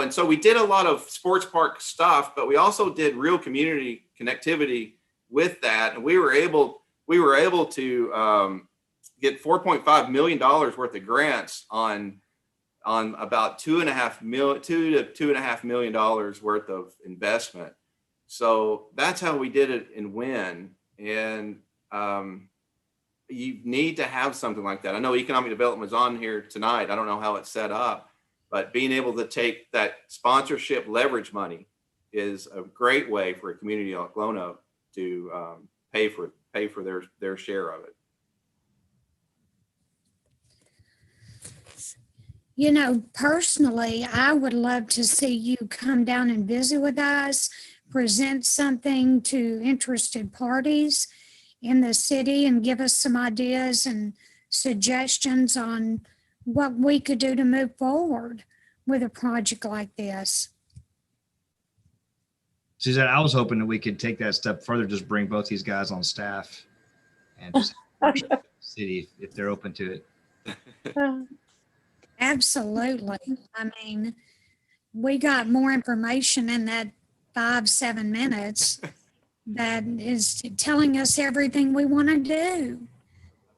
so we did a lot of sports park stuff, but we also did real community connectivity with that. And we were able to get $4.5 million worth of grants on about $2.5 million worth of investment. So that's how we did it in Wynn. And you need to have something like that. I know economic development is on here tonight. I don't know how it's set up, but being able to take that sponsorship leverage money is a great way for a community like Lone Oak to pay for their share of it. You know, personally, I would love to see you come down and visit with us, present something to interested parties in the city and give us some ideas and suggestions on what we could do to move forward with a project like this. Suzette, I was hoping that we could take that step further, just bring both these guys on staff and just city if they're open to it. Absolutely. I mean, we got more information in that 5-7 minutes that is telling us everything we want to do.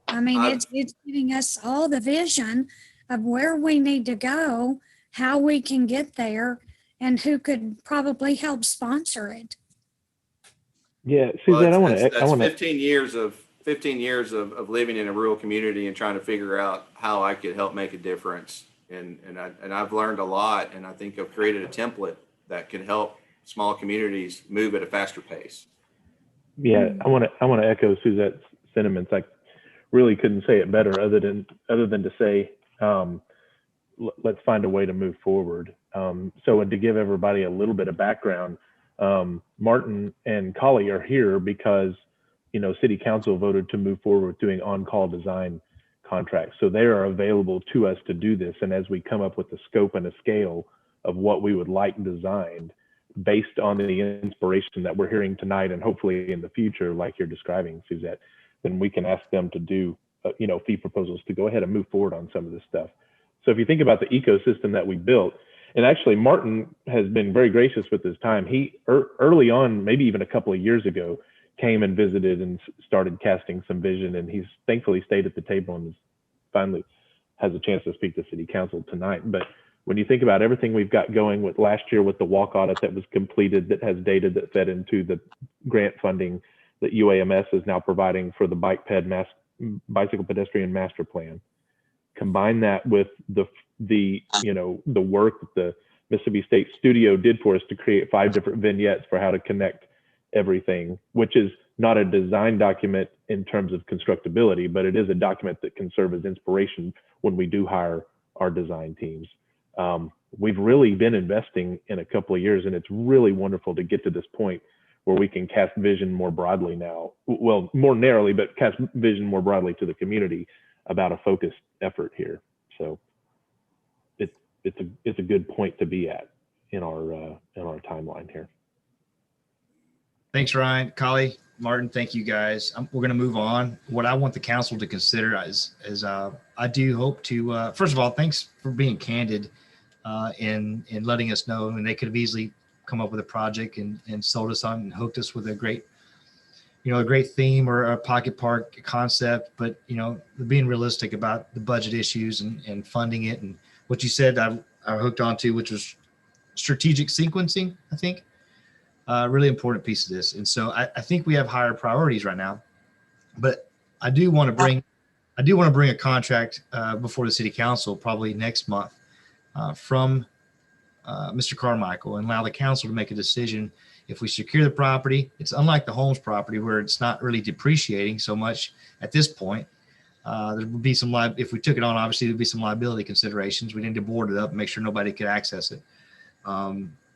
I mean, it's giving us all the vision of where we need to go, how we can get there, and who could probably help sponsor it. Yeah, Suzette, I want to. That's 15 years of living in a rural community and trying to figure out how I could help make a difference. And I've learned a lot, and I think I've created a template that can help small communities move at a faster pace. Yeah, I want to echo Suzette's sentiments. I really couldn't say it better, other than to say, let's find a way to move forward. So, and to give everybody a little bit of background, Martin and Collie are here because, you know, City Council voted to move forward with doing on-call design contracts. So they are available to us to do this. And as we come up with the scope and a scale of what we would like designed based on the inspiration that we're hearing tonight and hopefully in the future, like you're describing, Suzette, then we can ask them to do, fee proposals to go ahead and move forward on some of this stuff. So if you think about the ecosystem that we built, and actually Martin has been very gracious with his time. He early on, maybe even a couple of years ago, came and visited and started casting some vision, and he's thankfully stayed at the table and finally has a chance to speak to City Council tonight. But when you think about everything we've got going with last year with the walk audit that was completed, that has data that fed into the grant funding that UAMS is now providing for the bicycle pedestrian master plan, combine that with the work that the Mississippi State Studio did for us to create 5 different vignettes for how to connect everything, which is not a design document in terms of constructability, but it is a document that can serve as inspiration when we do hire our design teams. We've really been investing in a couple of years, and it's really wonderful to get to this point where we can cast vision more broadly now. Well, more narrowly, but cast vision more broadly to the community about a focused effort here. So it's a good point to be at in our timeline here. Thanks, Ryan, Collie, Martin. Thank you, guys. We're going to move on. What I want the council to consider is I do hope to, first of all, thanks for being candid in letting us know. And they could have easily come up with a project and sold us on and hooked us with a great theme or a pocket park concept. But, being realistic about the budget issues and funding it. And what you said, I hooked onto, which was strategic sequencing, I think. Really important piece of this. And so I think we have higher priorities right now, but I do want to bring a contract before the City Council probably next month from Mr. Carmichael, and allow the council to make a decision. If we secure the property, it's unlike the Holmes property where it's not really depreciating so much at this point. There would be some if we took it on, obviously there'd be some liability considerations. We need to board it up and make sure nobody could access it.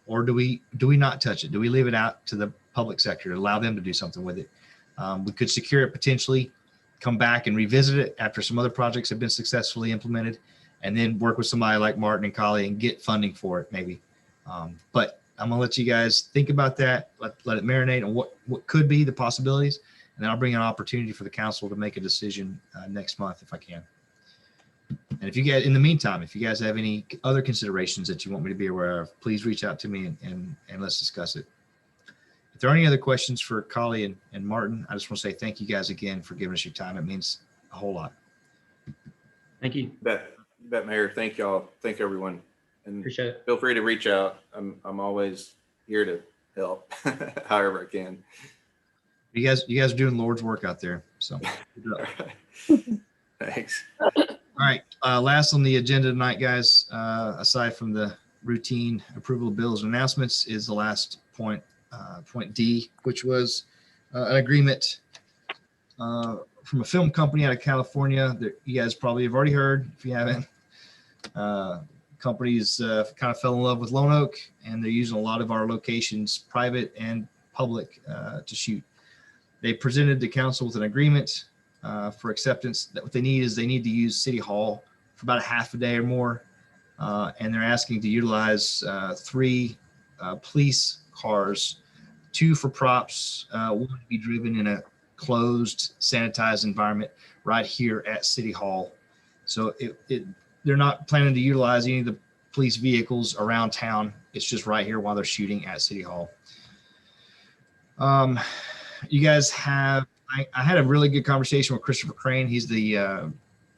Or do we not touch it? Do we leave it out to the public sector to allow them to do something with it? We could secure it potentially, come back and revisit it after some other projects have been successfully implemented, and then work with somebody like Martin and Collie and get funding for it maybe. But I'm gonna let you guys think about that, let it marinate on what could be the possibilities, and then I'll bring an opportunity for the council to make a decision next month if I can. And if you guys, in the meantime, if you guys have any other considerations that you want me to be aware of, please reach out to me and let's discuss it. If there are any other questions for Collie and Martin, I just want to say thank you guys again for giving us your time. It means a whole lot. Thank you. Bet Mayor. Thank y'all. Thank everyone. And appreciate it. Feel free to reach out. I'm always here to help however I can. You guys are doing Lord's work out there. So good job. Thanks. All right. Last on the agenda tonight, guys, aside from the routine approval of bills and announcements, is the last point, point D, which was an agreement from a film company out of California that you guys probably have already heard. If you haven't, companies kind of fell in love with Lone Oak, and they're using a lot of our locations, private and public, to shoot. They presented the council with an agreement for acceptance. That what they need is they need to use City Hall for about a half a day or more, and they're asking to utilize 3 police cars, 2 for props, 1 to be driven in a closed, sanitized environment right here at City Hall. So they're not planning to utilize any of the police vehicles around town. It's just right here while they're shooting at City Hall. You guys have, I had a really good conversation with Christopher Crane. He's the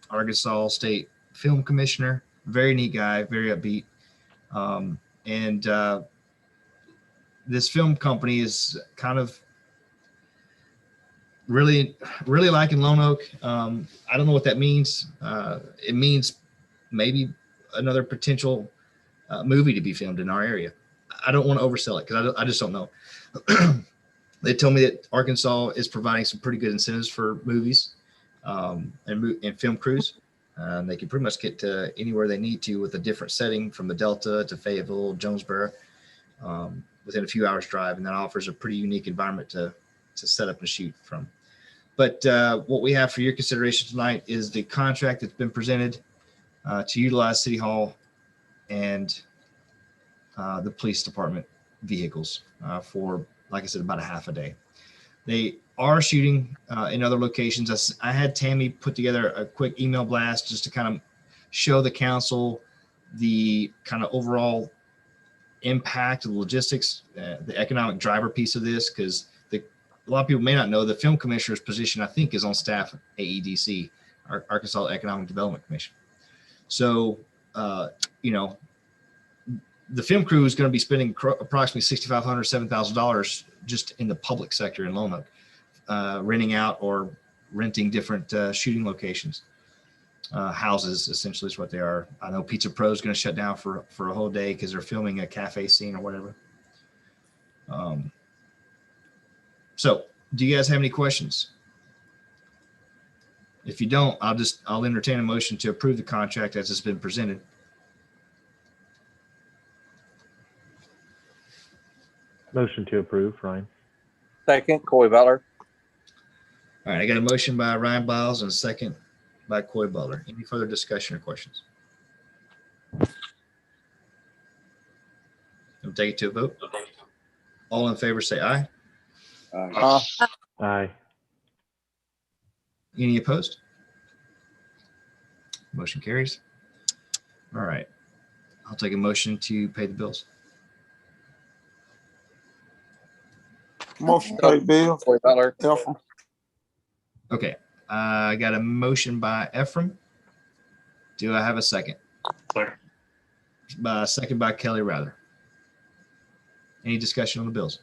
Arkansas State Film Commissioner. Very neat guy, very upbeat. This film company is kind of really liking Lone Oak. I don't know what that means. It means maybe another potential movie to be filmed in our area. I don't want to oversell it because I just don't know. They told me that Arkansas is providing some pretty good incentives for movies and film crews. They can pretty much get to anywhere they need to with a different setting, from the Delta to Fayetteville, Jonesboro, within a few hours drive. And that offers a pretty unique environment to set up and shoot from. But what we have for your consideration tonight is the contract that's been presented to utilize City Hall and the police department vehicles for, like I said, about a half a day. They are shooting in other locations. I had Tammy put together a quick email blast just to kind of show the council the kind of overall impact of the logistics, the economic driver piece of this, because a lot of people may not know the film commissioner's position, I think, is on staff at AEDC, Arkansas Economic Development Commission. So, the film crew is going to be spending approximately $6,500, $7,000 just in the public sector in Lone Oak, renting out or renting different shooting locations. Houses, essentially, is what they are. I know Pizza Pro is going to shut down for a whole day because they're filming a cafe scene or whatever. So, do you guys have any questions? If you don't, I'll entertain a motion to approve the contract as it's been presented. Motion to approve, Ryan. Second, Coy Butler. All right, I got a motion by Ryan Biles and a second by Coy Butler. Any further discussion or questions? We'll take it to a vote. All in favor, say aye. Aye. Any opposed? Motion carries. All right. I'll take a motion to pay the bills. Motion paid bill. Coy Butler. Ephraim. Okay. I got a motion by Ephraim. Do I have a second? Second by Kelly Rather. Any discussion on the bills?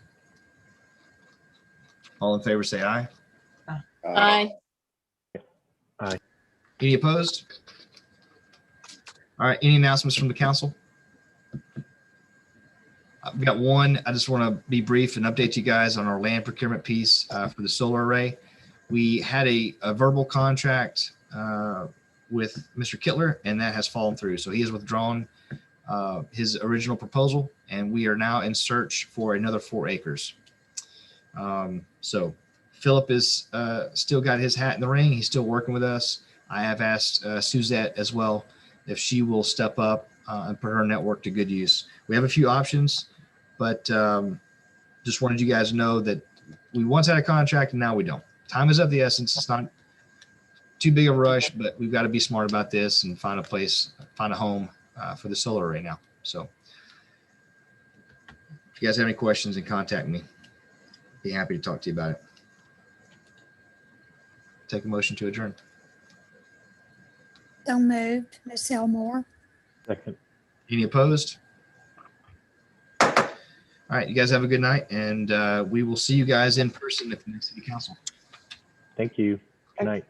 All in favor, say aye. Aye. Aye. Any opposed? All right. Any announcements from the council? I've got one. I just want to be brief and update you guys on our land procurement piece for the solar array. We had a verbal contract with Mr. Kittler, and that has fallen through. So he has withdrawn his original proposal, and we are now in search for another 4 acres. So Philip is still got his hat in the ring. He's still working with us. I have asked Suzette as well if she will step up and put her network to good use. We have a few options, but just wanted you guys to know that we once had a contract and now we don't. Time is of the essence. It's not too big of a rush, but we've got to be smart about this and find a home for the solar array now. So if you guys have any questions, then contact me. Be happy to talk to you about it. Take a motion to adjourn. So moved, Ms. Elmore. Second. Any opposed? All All right, you guys have a good night, and we will see you guys in person at the next city council. Thank you. Good night.